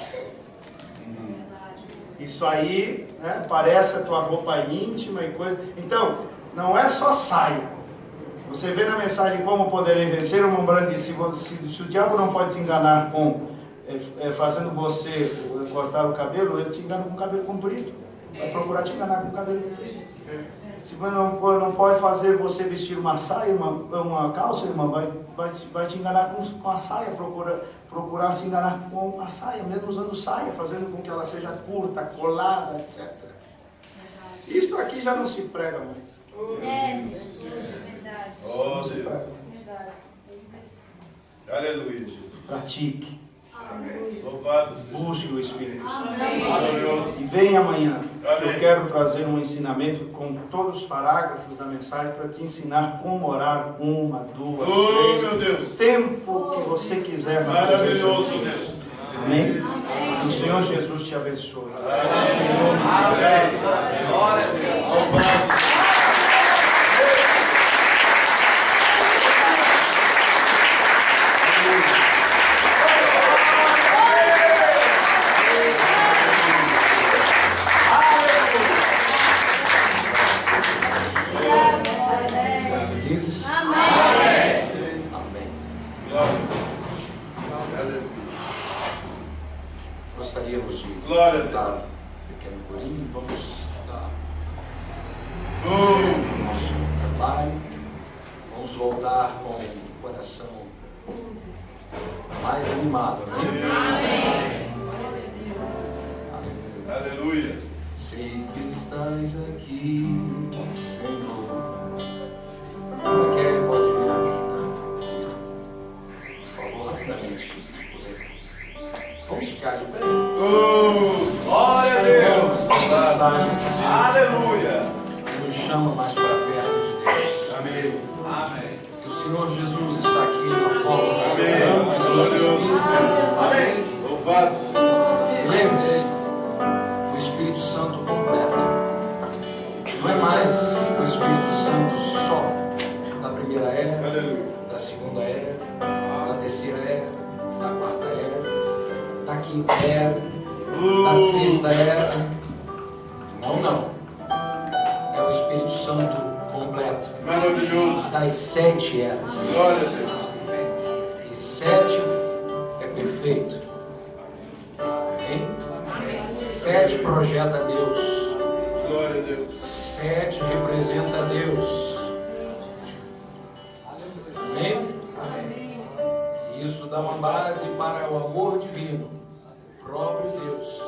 isso aí, né, parece a tua roupa íntima e coisa. Então, não é só saia. Você vê na mensagem como poderei vencer o Mombrandi, se o diabo não pode te enganar com fazendo você cortar o cabelo, ele te engana com o cabelo comprido. Vai procurar te enganar com o cabelo comprido. Se não pode fazer você vestir uma saia, uma calça, irmão, vai te enganar com a saia, procurar se enganar com a saia, mesmo usando saia, fazendo com que ela seja curta, colada, etc. Isto aqui já não se prega mais. Verdade. Oh, Deus. Verdade. Aleluia, Jesus. Pratique. Louvado seja. Busque o Espírito Santo. Aleluia. E vem amanhã. Amém. Eu quero trazer um ensinamento com todos os parágrafos da mensagem para te ensinar como orar 1, 2, Oh, 3. meu Deus. O tempo que você quiser na presença Maravilhoso, de Deus. Deus. Amém? Que o Senhor Jesus te abençoe. Glória a Deus. Louvado. Felizes? Amém. Amém. Glória. Aleluia. Gostaríamos de Glória a dar Deus. um pequeno corinho. Vamos dar Oh, o nosso trabalho. Vamos voltar com o coração mais animado, né? Aleluia. aleluia. Sei que estás aqui, Senhor. Como é que é? Pode vir ajudar? Por favor, rapidamente, se puder. Vamos ficar de pé? Oh, Glória a Deus. Essas mensagens Aleluia. nos chamam mais para perto de Deus. amém. Amém. Que o Senhor Jesus está aqui na forma do Amém. seu nome, do seu Glorioso Espírito. Deus. Amém. Louvado seja. Lembre-se, o Espírito Santo completo. Não é mais o Espírito Santo só da primeira era, Aleluia. da segunda era, da terceira era, da quarta era, da quinta era, da sexta era. Não. É o Espírito Santo completo Maravilhoso. das 7 eras. Glória a Deus. E 7 é perfeito. Amém? 7 projeta Deus. Glória a Deus. 7 representa Deus. Amém? E isso dá uma base para o amor divino, o próprio Deus.